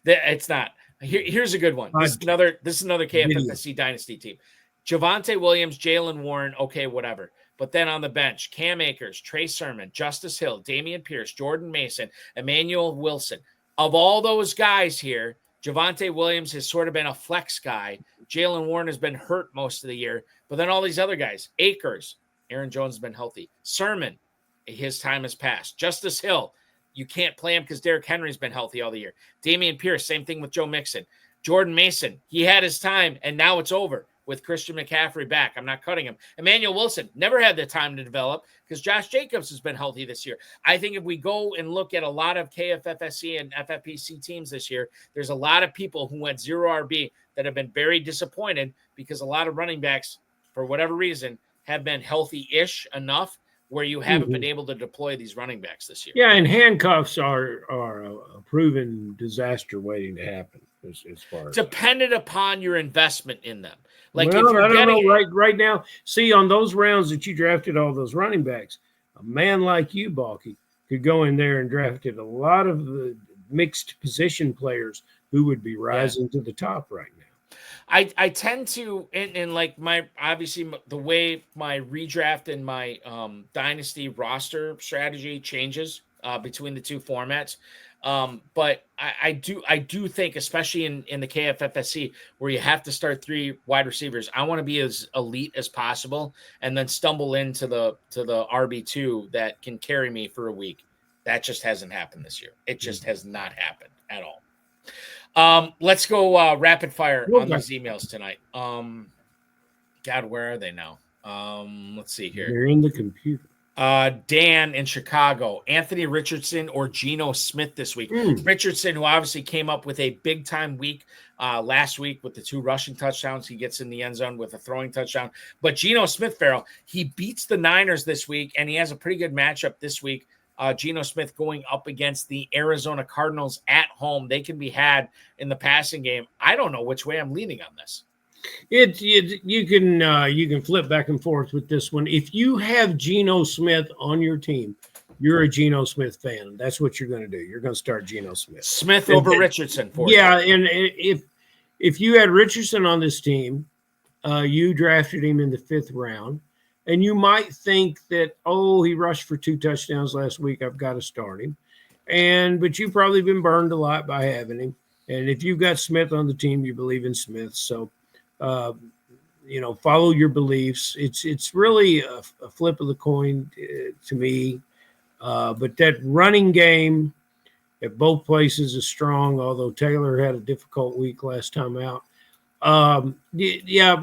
It's not. Here's a good one. This is another KFFSC Dynasty team. Javonte Williams, Jalen Warren, okay, whatever. But then on the bench, Cam Akers, Trey Sermon, Justice Hill, Damian Pierce, Jordan Mason, Emmanuel Wilson. Of all those guys here, Javonte Williams has sort of been a flex guy. Jalen Warren has been hurt most of the year. But then all these other guys, Akers, Aaron Jones has been healthy. Sermon, his time has passed. Justice Hill, you can't play him because Derrick Henry's been healthy all the year. Damian Pierce, same thing with Joe Mixon. Jordan Mason, he had his time, and now it's over with Christian McCaffrey back. I'm not cutting him. Emmanuel Wilson never had the time to develop because Josh Jacobs has been healthy this year. I think if we go and look at a lot of KFFSC and FFPC teams this year, there's a lot of people who went 0 RB that have been very disappointed because a lot of running backs, for whatever reason, have been healthy-ish enough where you haven't been able to deploy these running backs this year. Yeah, and handcuffs are a proven disaster waiting to happen as far as dependent upon your investment in them. Like, well, if you're I don't getting know right now. See, on those rounds that you drafted all those running backs, a man like you, Balky, could go in there and drafted a lot of the mixed position players who would be rising to the top right now. I tend to, and like my, obviously the way my redraft and my dynasty roster strategy changes between the two formats. But I do think, especially in the KFFSC, where you have to start 3 wide receivers, I want to be as elite as possible and then stumble into the RB2 that can carry me for a week. That just hasn't happened this year. It just has not happened at all. Let's go rapid fire on these emails tonight. God, where are they now? Let's see here. They're in the computer. Dan in Chicago, Anthony Richardson or Geno Smith this week. Richardson, who obviously came up with a big time week last week with the 2 rushing touchdowns. He gets in the end zone with a throwing touchdown. But Geno Smith, Ferrell, he beats the Niners this week, and he has a pretty good matchup this week. Geno Smith going up against the Arizona Cardinals at home. They can be had in the passing game. I don't know which way I'm leaning on this. You can flip back and forth with this one. If you have Geno Smith on your team, you're a Geno Smith fan. That's what you're going to do. You're going to start Geno Smith. Smith over Richardson for yeah, and if you had Richardson on this team, you drafted him in the 5th round, and you might think that, he rushed for 2 touchdowns last week, I've got to start him. But you've probably been burned a lot by having him. And if you've got Smith on the team, you believe in Smith. So, follow your beliefs. It's really a flip of the coin to me. But that running game at both places is strong, although Taylor had a difficult week last time out. You're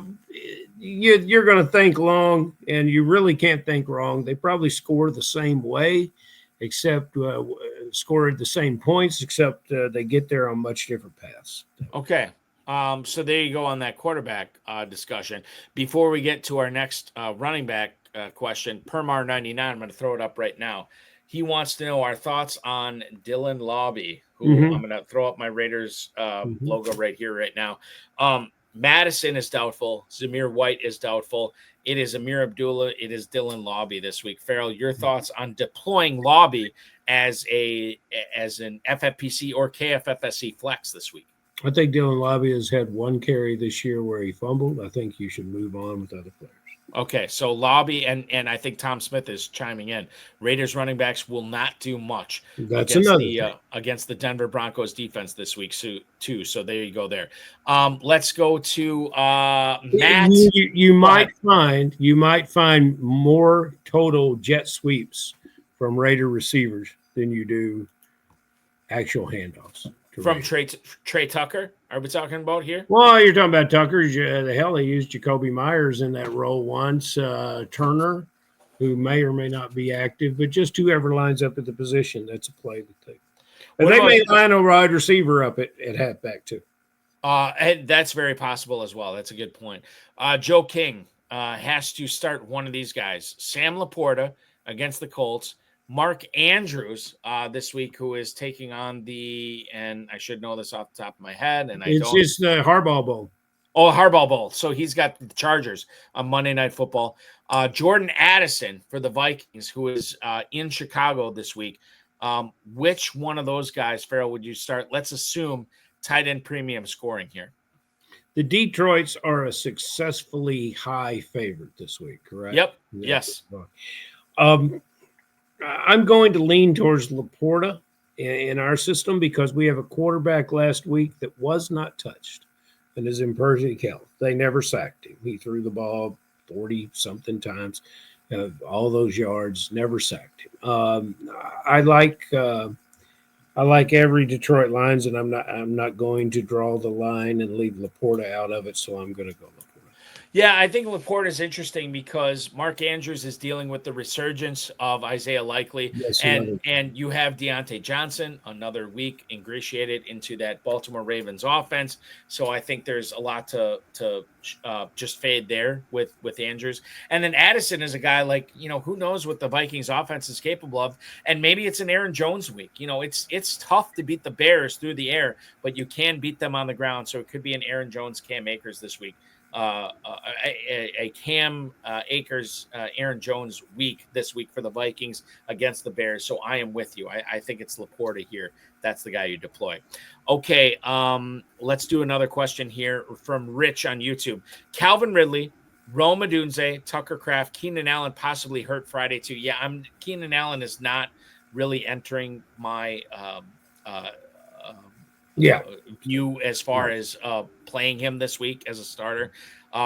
going to think long, and you really can't think wrong. They probably score the same way, except scored the same points, except they get there on much different paths. Okay. So there you go on that quarterback discussion. Before we get to our next running back question, Permar99, I'm going to throw it up right now. He wants to know our thoughts on Dylan Lobby, who I'm going to throw up my Raiders logo right here, right now. Madison is doubtful. Zamir White is doubtful. It is Amir Abdullah. It is Dylan Lobby this week. Ferrell, your thoughts on deploying Lobby as an FFPC or KFFSC flex this week? I think Dylan Lobby has had one carry this year where he fumbled. I think you should move on with other players. Okay, so Lobby and I think Tom Smith is chiming in. Raiders running backs will not do much That's another thing. Against the Denver Broncos defense this week too. So there you go. There. Let's go to Matt. You might find more total jet sweeps from Raider receivers than you do actual handoffs. From Trey Tucker, are we talking about here? Well, you're talking about Tucker. The hell, they used Jacoby Myers in that role once. Turner, who may or may not be active, but just whoever lines up at the position, that's a play that they. And they may line a wide receiver up at halfback too. And that's very possible as well. That's a good point. Joe King has to start one of these guys. Sam Laporta against the Colts. Mark Andrews this week, who is taking on and I should know this off the top of my head, and it's the Harbaugh Bowl. Oh, Harbaugh Bowl. So he's got the Chargers on Monday Night Football. Jordan Addison for the Vikings, who is in Chicago this week. Which one of those guys, Ferrell, would you start? Let's assume tight end premium scoring here. The Detroits are a successfully high favorite this week, correct? Yep. Yes. I'm going to lean towards Laporta in our system because we have a quarterback last week that was not touched and is in perfect health. They never sacked him. He threw the ball 40-something times, all those yards, never sacked him. I like every Detroit lines, and I'm not going to draw the line and leave Laporta out of it, so I'm going to go Laporta. Yeah, I think Laporta is interesting because Mark Andrews is dealing with the resurgence of Isaiah Likely, and you have Deontay Johnson another week ingratiated into that Baltimore Ravens offense. So I think there's a lot to just fade there with Andrews. And then Addison is a guy like, who knows what the Vikings offense is capable of, and maybe it's an Aaron Jones week. It's tough to beat the Bears through the air, but you can beat them on the ground. So it could be an Aaron Jones, Cam Akers this week. A Cam Akers, Aaron Jones week this week for the Vikings against the Bears. So I am with you. I think it's Laporta here. That's the guy you deploy. Okay, let's do another question here from Rich on YouTube. Calvin Ridley, Rome Odunze, Tucker Kraft, Keenan Allen possibly hurt Friday too. Yeah, Keenan Allen is not really entering my view as far as playing him this week as a starter.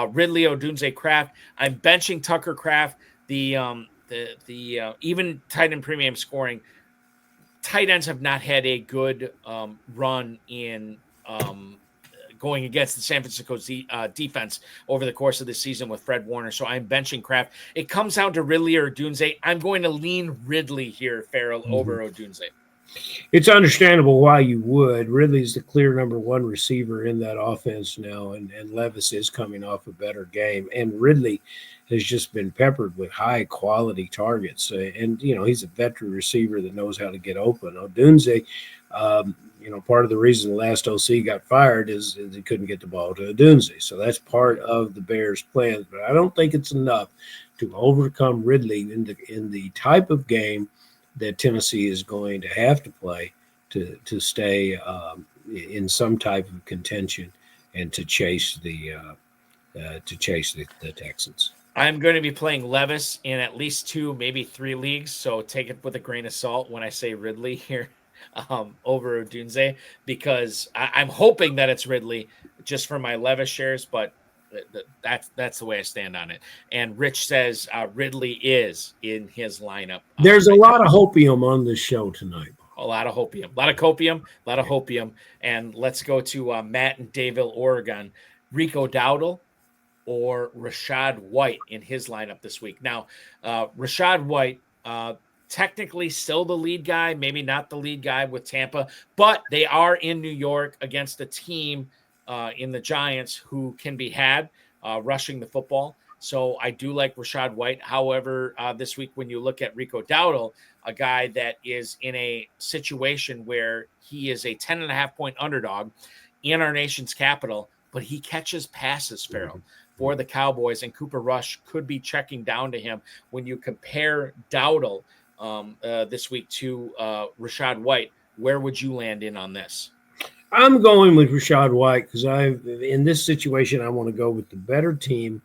Ridley, Odunze, Kraft. I'm benching Tucker Kraft. The even tight end premium scoring. Tight ends have not had a good run in going against the San Francisco defense over the course of the season with Fred Warner. So I'm benching Kraft. It comes down to Ridley or Odunze. I'm going to lean Ridley here, Ferrell, over Odunze. It's understandable why you would. Ridley's the clear number one receiver in that offense now, and Levis is coming off a better game. And Ridley has just been peppered with high-quality targets. And he's a veteran receiver that knows how to get open. Odunze, part of the reason the last OC got fired is he couldn't get the ball to Odunze. So that's part of the Bears' plans. But I don't think it's enough to overcome Ridley in the type of game that Tennessee is going to have to play to stay in some type of contention and to chase the Texans. I'm going to be playing Levis in at least 2, maybe 3 leagues, so take it with a grain of salt when I say Ridley here over Odunze, because I'm hoping that it's Ridley just for my Levis shares, but that's the way I stand on it. And Rich says Ridley is in his lineup. There's a lot of hopium on this show tonight. A lot of hopium, a lot of copium, a lot of hopium. And let's go to Matt in Dayville, Oregon. Rico Dowdle or Rashad White in his lineup this week. Now, Rashad White, technically still the lead guy, maybe not the lead guy with Tampa, but they are in New York against a team in the Giants who can be had rushing the football. So I do like Rashad White. However, this week when you look at Rico Dowdle, a guy that is in a situation where he is a 10.5-point underdog in our nation's capital, but he catches passes, Ferrell, for the Cowboys, and Cooper Rush could be checking down to him. When you compare Dowdle this week to Rashad White, where would you land in on this? I'm going with Rashad White because in this situation, I want to go with the better team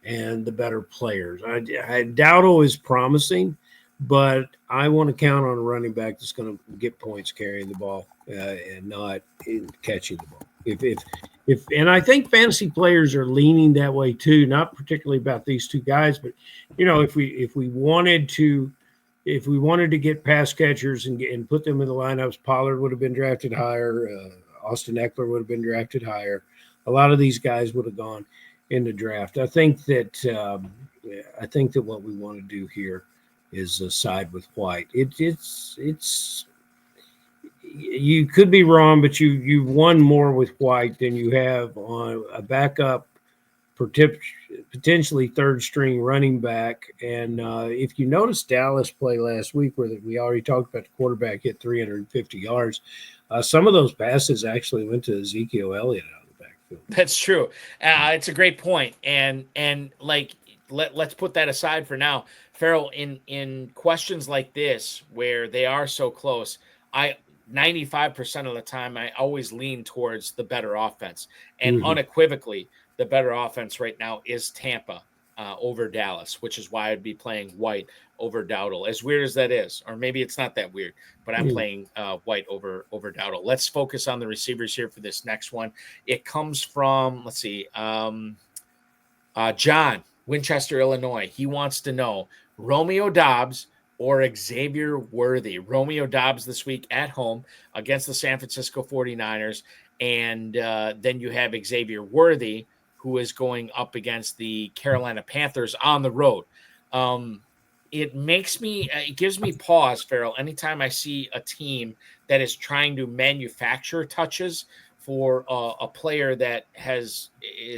and the better players. Dowdle is promising, but I want to count on a running back that's going to get points carrying the ball and not catching the ball. And I think fantasy players are leaning that way too. Not particularly about these two guys, but if we wanted to get pass catchers and put them in the lineups, Pollard would have been drafted higher. Austin Eckler would have been drafted higher. A lot of these guys would have gone in the draft. I think that what we want to do here is side with White. It's you could be wrong, but you've won more with White than you have on a backup, potentially third string running back. And if you notice Dallas play last week, where we already talked about the quarterback hit 350 yards, some of those passes actually went to Ezekiel Elliott out of the backfield. That's true. It's a great point. And like, let's put that aside for now. Ferrell, in questions like this, where they are so close, 95% of the time, I always lean towards the better offense. And unequivocally, the better offense right now is Tampa over Dallas, which is why I'd be playing White over Dowdle. As weird as that is, or maybe it's not that weird, but I'm playing White over Dowdle. Let's focus on the receivers here for this next one. It comes from, let's see, John, Winchester, Illinois. He wants to know Romeo Doubs or Xavier Worthy. Romeo Doubs this week at home against the San Francisco 49ers. And then you have Xavier Worthy, who is going up against the Carolina Panthers on the road. It gives me pause, Ferrell, anytime I see a team that is trying to manufacture touches for a player that is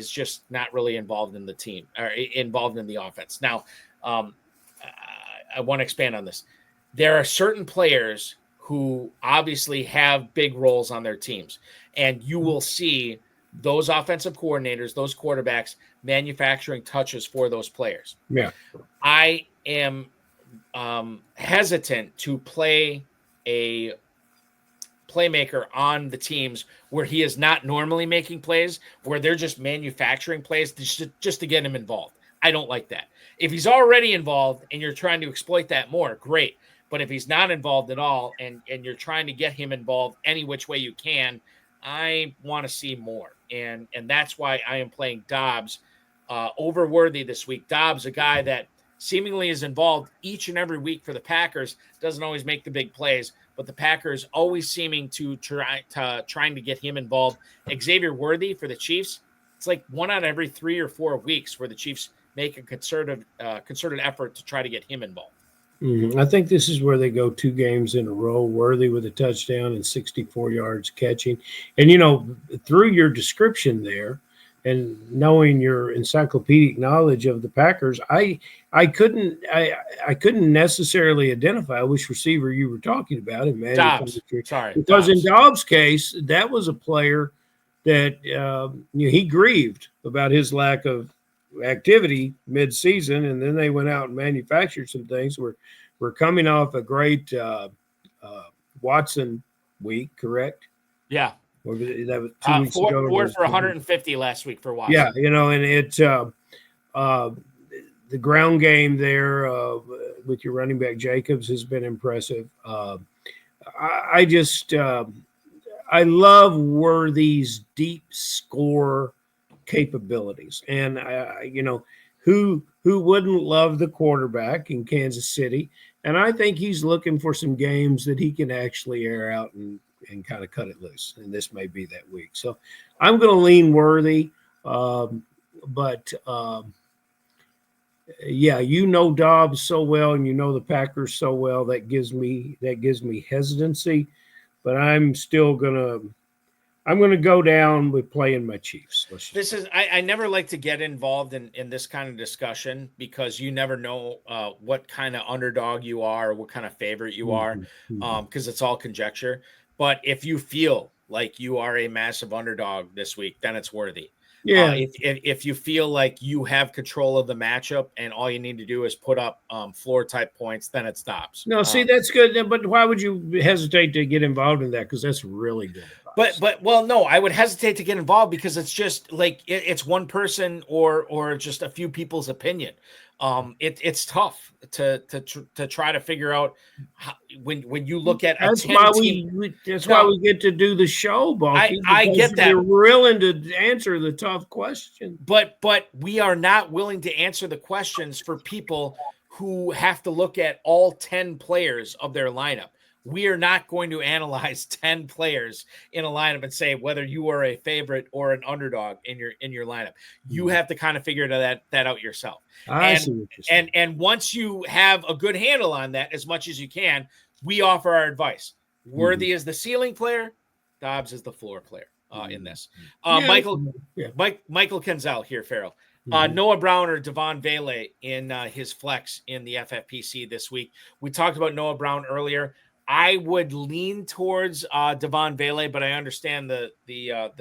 just not really involved in the team or involved in the offense. Now, I want to expand on this. There are certain players who obviously have big roles on their teams, and you will see those offensive coordinators, those quarterbacks manufacturing touches for those players. Yeah. I am hesitant to play a playmaker on the teams where he is not normally making plays, where they're just manufacturing plays just to get him involved. I don't like that. If he's already involved and you're trying to exploit that more, great. But if he's not involved at all and you're trying to get him involved any which way you can, I want to see more. And that's why I am playing Doubs over Worthy this week. Doubs, a guy that seemingly is involved each and every week for the Packers, doesn't always make the big plays, but the Packers always seeming to trying to get him involved. Xavier Worthy for the Chiefs, it's like 1 out of every 3 or 4 weeks where the Chiefs make a concerted effort to try to get him involved. I think this is where they go 2 games in a row, Worthy with a touchdown and 64 yards catching. And, through your description there and knowing your encyclopedic knowledge of the Packers, I couldn't necessarily identify which receiver you were talking about. Doubs. Sorry. Because in Dobbs' case, that was a player that he grieved about his lack of activity mid-season, and then they went out and manufactured some things. We're coming off a great Watson week, correct? Yeah. Or that was 2 weeks ago. Ford for 150 last week for Watson. Yeah, and it the ground game there with your running back Jacobs has been impressive. I love Worthy's deep score capabilities, and who wouldn't love the quarterback in Kansas City? And I think he's looking for some games that he can actually air out and kind of cut it loose, and this may be that week. So I'm going to lean Worthy, but Dobbs so well, and the Packers so well, that gives me hesitancy, but I'm still I'm going to go down with playing my Chiefs. I never like to get involved in this kind of discussion because you never know what kind of underdog you are or what kind of favorite you are, because it's all conjecture. But if you feel like you are a massive underdog this week, then it's Worthy. Yeah. If you feel like you have control of the matchup and all you need to do is put up floor type points, then it's Dobbs. No, see, that's good. But why would you hesitate to get involved in that? Because that's really good advice. But well, no, I would hesitate to get involved because it's just like it's one person or just a few people's opinion. It's tough to try to figure out how, when you look at That's a why 10-team. that's why we get to do the show, Balky. I get that. You're willing to answer the tough questions. But we are not willing to answer the questions for people who have to look at all 10 players of their lineup. We are not going to analyze 10 players in a lineup and say whether you are a favorite or an underdog in your lineup. You have to kind of figure that out yourself. I see what you're saying. And once you have a good handle on that, as much as you can, we offer our advice. Worthy is the ceiling player, Dobbs is the floor player in this. Michael Kenzel here, Ferrell. Noah Brown or Devon Vele in his flex in the FFPC this week. We talked about Noah Brown earlier. I would lean towards Devon Vele, but I understand the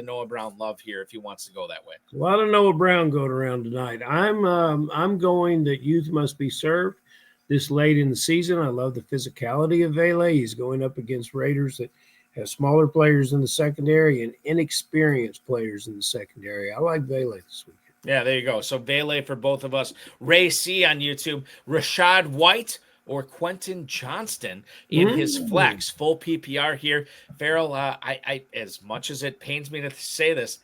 Noah Brown love here if he wants to go that way. A lot of Noah Brown going around tonight. I'm going that youth must be served this late in the season. I love the physicality of Vele. He's going up against Raiders that have smaller players in the secondary and inexperienced players in the secondary. I like Vele this week. Yeah, there you go. So Vele for both of us. Ray C on YouTube. Rashad White or Quentin Johnston in his flex. Full PPR here. Ferrell, I as much as it pains me to say this,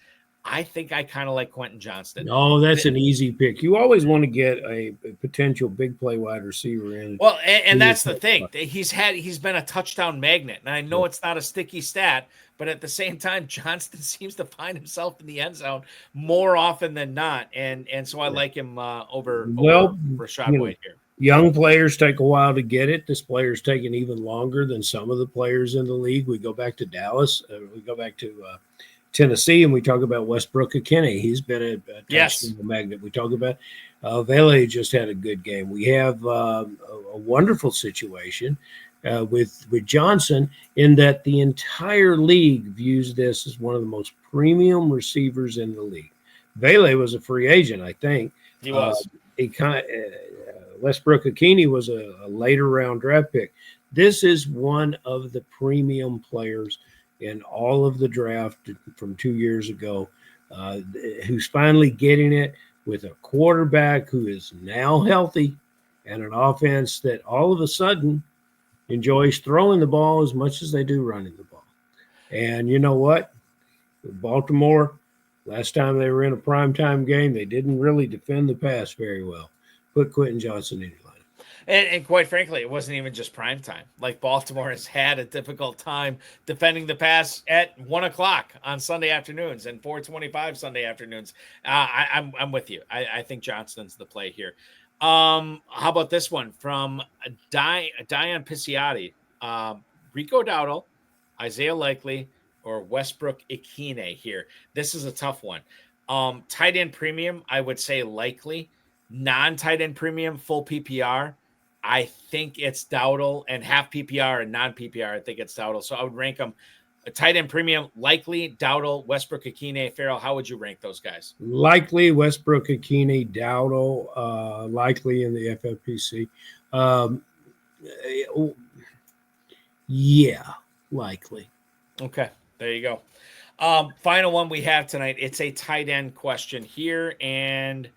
I think I kind of like Quentin Johnston. Oh, that's an easy pick. You always want to get a potential big play wide receiver in. Well, and that's the thing. He's been a touchdown magnet. And I know it's not a sticky stat, but at the same time, Johnston seems to find himself in the end zone more often than not. And so I like him over Rashad White here. Young players take a while to get it. This player's taking even longer than some of the players in the league. We go back to Dallas. We go back to Tennessee, and we talk about Westbrook Akini. He's been a touchdown magnet. We talk about Vele just had a good game. We have a wonderful situation with Johnson in that the entire league views this as one of the most premium receivers in the league. Vele was a free agent, I think. He was. Westbrook Akini was a later round draft pick. This is one of the premium players in all of the draft from 2 years ago, who's finally getting it with a quarterback who is now healthy and an offense that all of a sudden enjoys throwing the ball as much as they do running the ball. And you know what? Baltimore, last time they were in a primetime game, they didn't really defend the pass very well. Put Quentin Johnston in your lineup. And quite frankly, it wasn't even just prime time. Like Baltimore has had a difficult time defending the pass at 1:00 on Sunday afternoons and 4:25 Sunday afternoons. I'm with you. I think Johnston's the play here. How about this one from Diane Pisciotti? Rico Dowdle, Isaiah Likely, or Westbrook Akine here. This is a tough one. Tight end premium, I would say Likely. Non-tight end premium, full PPR, I think it's Dowdle, and half PPR and non-PPR, I think it's Dowdle. So I would rank them a tight end premium, Likely, Dowdle, Westbrook Akine. Farrell, how would you rank those guys? Likely, Westbrook Akine, Dowdle, Likely in the FFPC. Yeah, Likely. Okay, there you go. Final one we have tonight. It's a tight end question here, and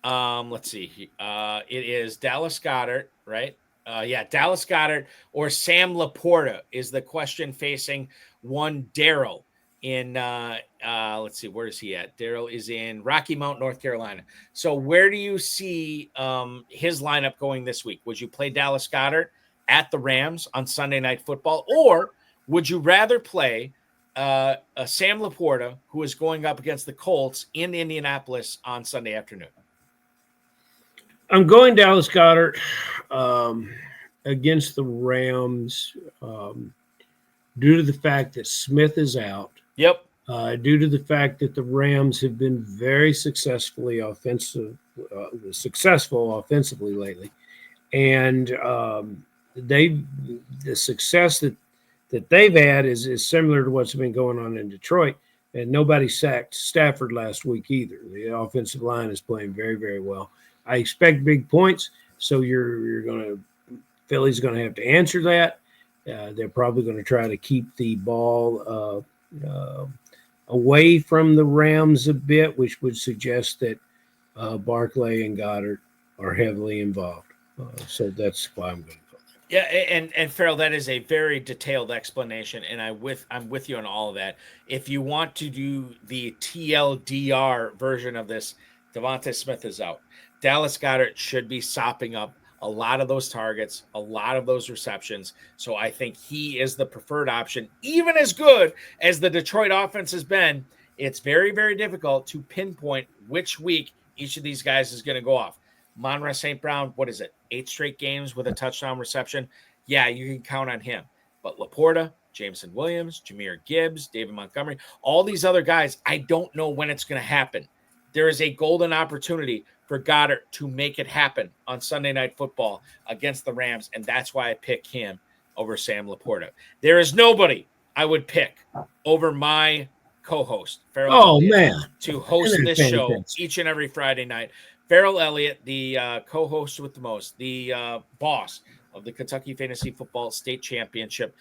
let's see. It is Dallas Goedert, right? Dallas Goedert or Sam Laporta is the question facing one Daryl in let's see, where is he at? Daryl is in Rocky Mount, North Carolina. So where do you see his lineup going this week? Would you play Dallas Goedert at the Rams on Sunday Night Football, or would you rather play Sam Laporta, who is going up against the Colts in Indianapolis on Sunday afternoon? I'm going Dallas Goedert against the Rams due to the fact that Smith is out. Yep. Due to the fact that the Rams have been very successful offensively lately, and the success that they've had is similar to what's been going on in Detroit. And nobody sacked Stafford last week either. The offensive line is playing very, very well. I expect big points, so Philly's going to have to answer that. They're probably going to try to keep the ball away from the Rams a bit, which would suggest that Barkley and Goddard are heavily involved. So that's why I'm going to go there. Yeah, and Ferrell, that is a very detailed explanation, and I'm with you on all of that. If you want to do the TLDR version of this, Devontae Smith is out. Dallas Goedert should be sopping up a lot of those targets, a lot of those receptions. So I think he is the preferred option. Even as good as the Detroit offense has been, it's very, very difficult to pinpoint which week each of these guys is going to go off. Monra St. Brown, what is it? 8 straight games with a touchdown reception. Yeah, you can count on him. But Laporta, Jameson Williams, Jahmyr Gibbs, David Montgomery, all these other guys, I don't know when it's going to happen. There is a golden opportunity for Goddard to make it happen on Sunday Night Football against the Rams, and that's why I pick him over Sam Laporta. There is nobody I would pick over my co-host, Ferrell Elliott, to host this show each and every Friday night. Ferrell Elliott, the co-host with the most, the boss of the Kentucky Fantasy Football State Championship.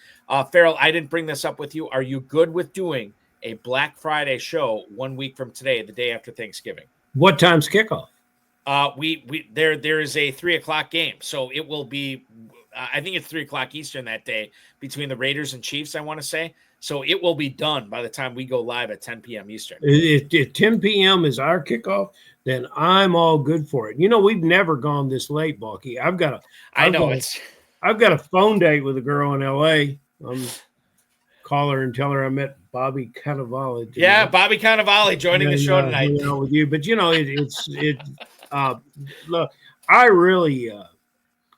Ferrell, I didn't bring this up with you. Are you good with doing a Black Friday show 1 week from today, the day after Thanksgiving? What time's kickoff? There is a 3:00 game, so it will be. I think it's 3:00 Eastern that day between the Raiders and Chiefs. I want to say. So it will be done by the time we go live at 10 p.m. Eastern. If 10 p.m. is our kickoff, then I'm all good for it. You know, we've never gone this late, Balky. I've got a phone date with a girl in L.A. Call her and tell her I met Bobby Cannavale. Yeah, Bobby Cannavale joining the show tonight. With you, but you know, look, I really,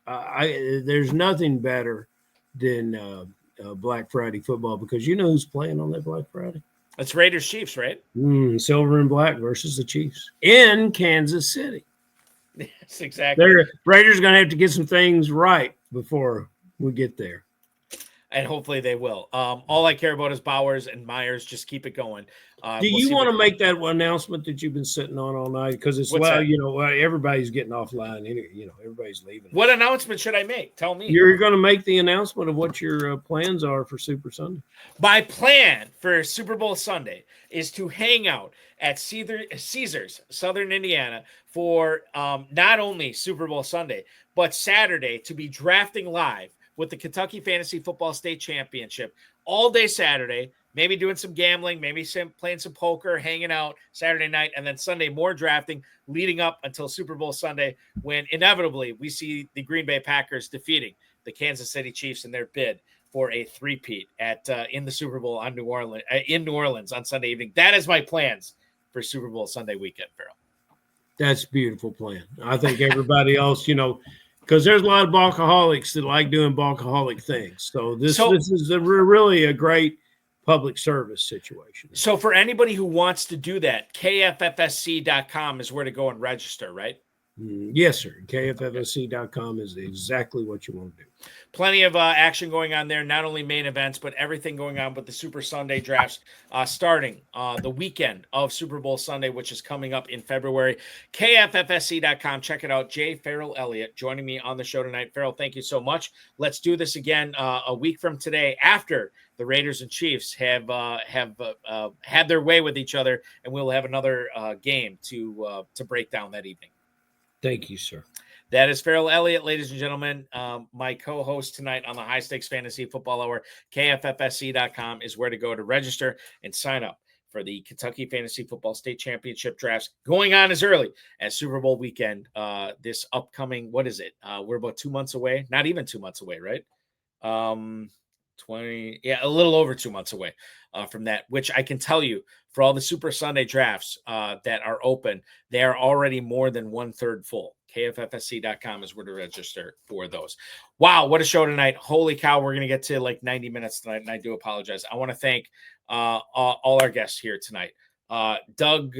there's nothing better than Black Friday football, because you know who's playing on that Black Friday? It's Raiders Chiefs, right? Silver and black versus the Chiefs in Kansas City. Yes, exactly. Raiders going to have to get some things right before we get there. And hopefully they will. All I care about is Bowers and Myers. Just keep it going. Do you want to make that announcement that you've been sitting on all night? Because it's everybody's getting offline. You know, everybody's leaving. What announcement should I make? Tell me. You're going to make the announcement of what your plans are for Super Sunday. My plan for Super Bowl Sunday is to hang out at Caesars, Southern Indiana, for not only Super Bowl Sunday, but Saturday to be drafting live with the Kentucky Fantasy Football State Championship all day Saturday, maybe doing some gambling, maybe playing some poker, hanging out Saturday night, and then Sunday more drafting leading up until Super Bowl Sunday, when inevitably we see the Green Bay Packers defeating the Kansas City Chiefs in their bid for a three-peat in the Super Bowl in New Orleans on Sunday evening. That is my plans for Super Bowl Sunday weekend, Ferrell. That's a beautiful plan. I think everybody else, because there's a lot of Balkaholics that like doing Balkaholic things. So this is really a great public service situation. So for anybody who wants to do that, KFFSC.com is where to go and register, right? Yes, sir. KFFSC.com is exactly what you want to do. Plenty of action going on there, not only main events, but everything going on with the Super Sunday drafts starting the weekend of Super Bowl Sunday, which is coming up in February. KFFSC.com. Check it out. Ferrell Elliott joining me on the show tonight. Ferrell, thank you so much. Let's do this again a week from today, after the Raiders and Chiefs have had their way with each other, and we'll have another game to break down that evening. Thank you, sir. That is Ferrell Elliott, ladies and gentlemen. My co-host tonight on the High Stakes Fantasy Football Hour. KFFSC.com is where to go to register and sign up for the Kentucky Fantasy Football State Championship drafts going on as early as Super Bowl weekend. This upcoming, what is it? We're about 2 months away. Not even 2 months away, right? A little over 2 months away from that, which I can tell you, for all the Super Sunday drafts that are open, they are already more than 1/3 full. KFFSC.com is where to register for those. Wow, what a show tonight. Holy cow, we're going to get to like 90 minutes tonight, and I do apologize. I want to thank all our guests here tonight. Doug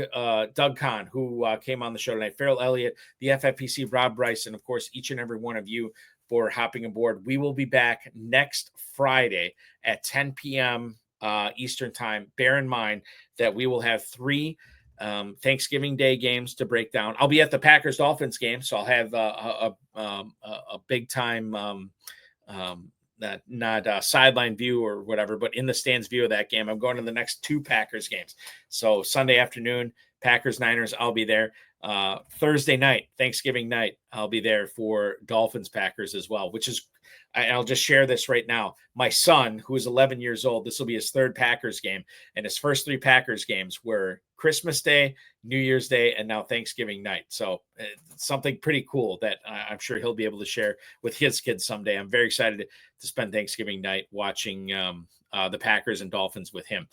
Kahn, who came on the show tonight, Ferrell Elliott, the FFPC, Rob Bryce, and of course, each and every one of you for hopping aboard. We will be back next Friday at 10 p.m. Eastern time. Bear in mind that we will have 3 Thanksgiving Day games to break down. I'll be at the Packers-Dolphins game, so I'll have a big time sideline view or whatever, but in the stands view of that game. I'm going to the next 2 Packers games. So Sunday afternoon, Packers Niners, I'll be there. Thursday night, Thanksgiving night, I'll be there for Dolphins Packers as well, which is, I'll just share this right now. My son, who is 11 years old, this will be his 3rd Packers game, and his first 3 Packers games were Christmas Day, New Year's Day, and now Thanksgiving night. So something pretty cool that I'm sure he'll be able to share with his kids someday. I'm very excited to spend Thanksgiving night watching the Packers and Dolphins with him.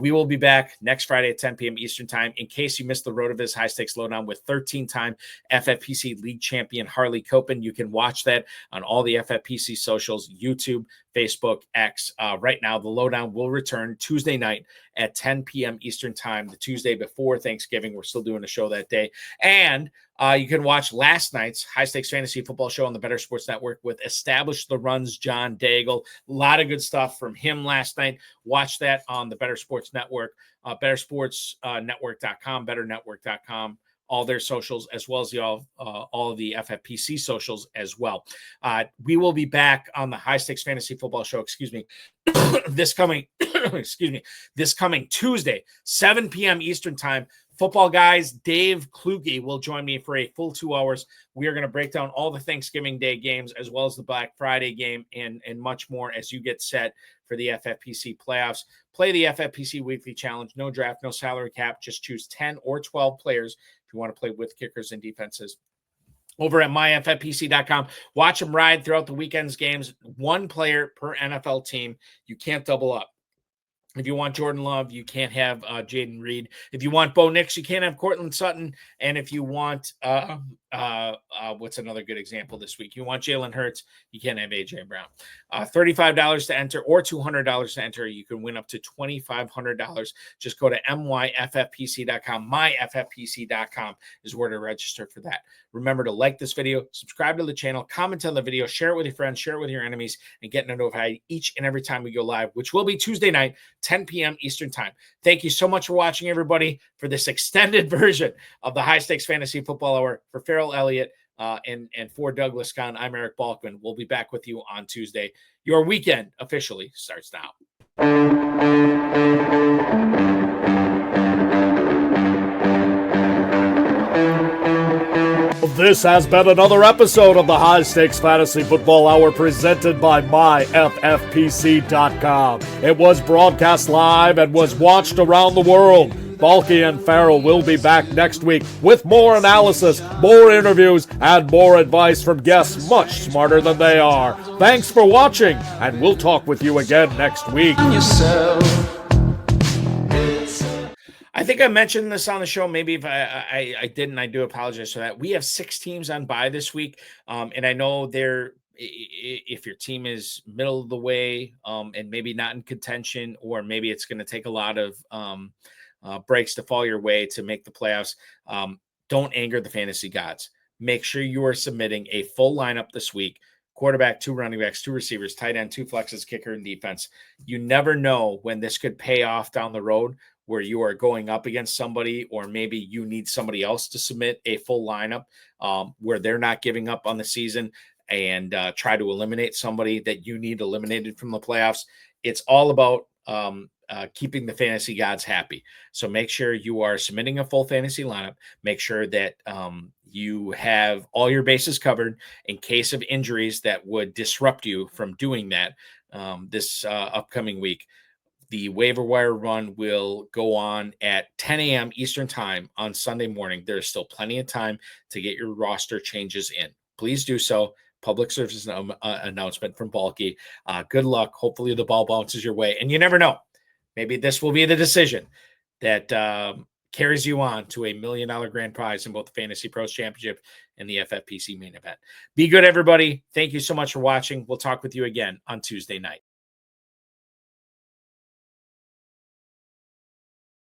We will be back next Friday at 10 p.m. Eastern time. In case you missed the RotoViz High Stakes Lowdown with 13-time FFPC League Champion Harley Copen, you can watch that on all the FFPC socials, YouTube, Facebook, X. Right now, the Lowdown will return Tuesday night at 10 p.m. Eastern time, the Tuesday before Thanksgiving. We're still doing a show that day. And you can watch last night's High Stakes Fantasy Football show on the Better Sports Network with Establish the Runs John Daigle. A lot of good stuff from him last night. Watch that on the Better Sports Network, bettersportsnetwork.com, betternetwork.com, all their socials, as well as all of the FFPC socials as well. We will be back on the High Stakes Fantasy Football show, this coming Tuesday, 7 p.m. Eastern time. Football guys, Dave Kluge will join me for a full 2 hours. We are going to break down all the Thanksgiving Day games as well as the Black Friday game and much more as you get set for the FFPC playoffs. Play the FFPC Weekly Challenge. No draft, no salary cap. Just choose 10 or 12 players if you want to play with kickers and defenses. Over at myffpc.com, watch them ride throughout the weekend's games. 1 player per NFL team. You can't double up. If you want Jordan Love, you can't have Jaden Reed. If you want Bo Nix, you can't have Cortland Sutton. And if you want, what's another good example this week? You want Jalen Hurts, you can't have A.J. Brown. $35 to enter or $200 to enter. You can win up to $2,500. Just go to myffpc.com. Myffpc.com is where to register for that. Remember to like this video, subscribe to the channel, comment on the video, share it with your friends, share it with your enemies, and get notified each and every time we go live, which will be Tuesday night, 10 p.m. Eastern time. Thank you so much for watching, everybody, for this extended version of the High Stakes Fantasy Football Hour. For Ferrell Elliott and for Douglas Kahn, I'm Eric Balkman. We'll be back with you on Tuesday. Your weekend officially starts now. This has been another episode of the High Stakes Fantasy Football Hour presented by myffpc.com. It was broadcast live and was watched around the world. Balky and Ferrell will be back next week with more analysis, more interviews, and more advice from guests much smarter than they are. Thanks for watching, and we'll talk with you again next week. I think I mentioned this on the show. Maybe if I didn't, I do apologize for that. We have 6 teams on bye this week. And I know if your team is middle of the way and maybe not in contention, or maybe it's going to take a lot of breaks to fall your way to make the playoffs, don't anger the fantasy gods. Make sure you are submitting a full lineup this week. Quarterback, 2 running backs, 2 receivers, tight end, 2 flexes, kicker, and defense. You never know when this could pay off down the road, where you are going up against somebody, or maybe you need somebody else to submit a full lineup where they're not giving up on the season and try to eliminate somebody that you need eliminated from the playoffs. It's all about keeping the fantasy gods happy. So make sure you are submitting a full fantasy lineup. Make sure that you have all your bases covered in case of injuries that would disrupt you from doing that this upcoming week. The waiver wire run will go on at 10 a.m. Eastern time on Sunday morning. There's still plenty of time to get your roster changes in. Please do so. Public service announcement from Balky. Good luck. Hopefully the ball bounces your way. And you never know. Maybe this will be the decision that carries you on to $1 million grand prize in both the Fantasy Pros Championship and the FFPC Main Event. Be good, everybody. Thank you so much for watching. We'll talk with you again on Tuesday night.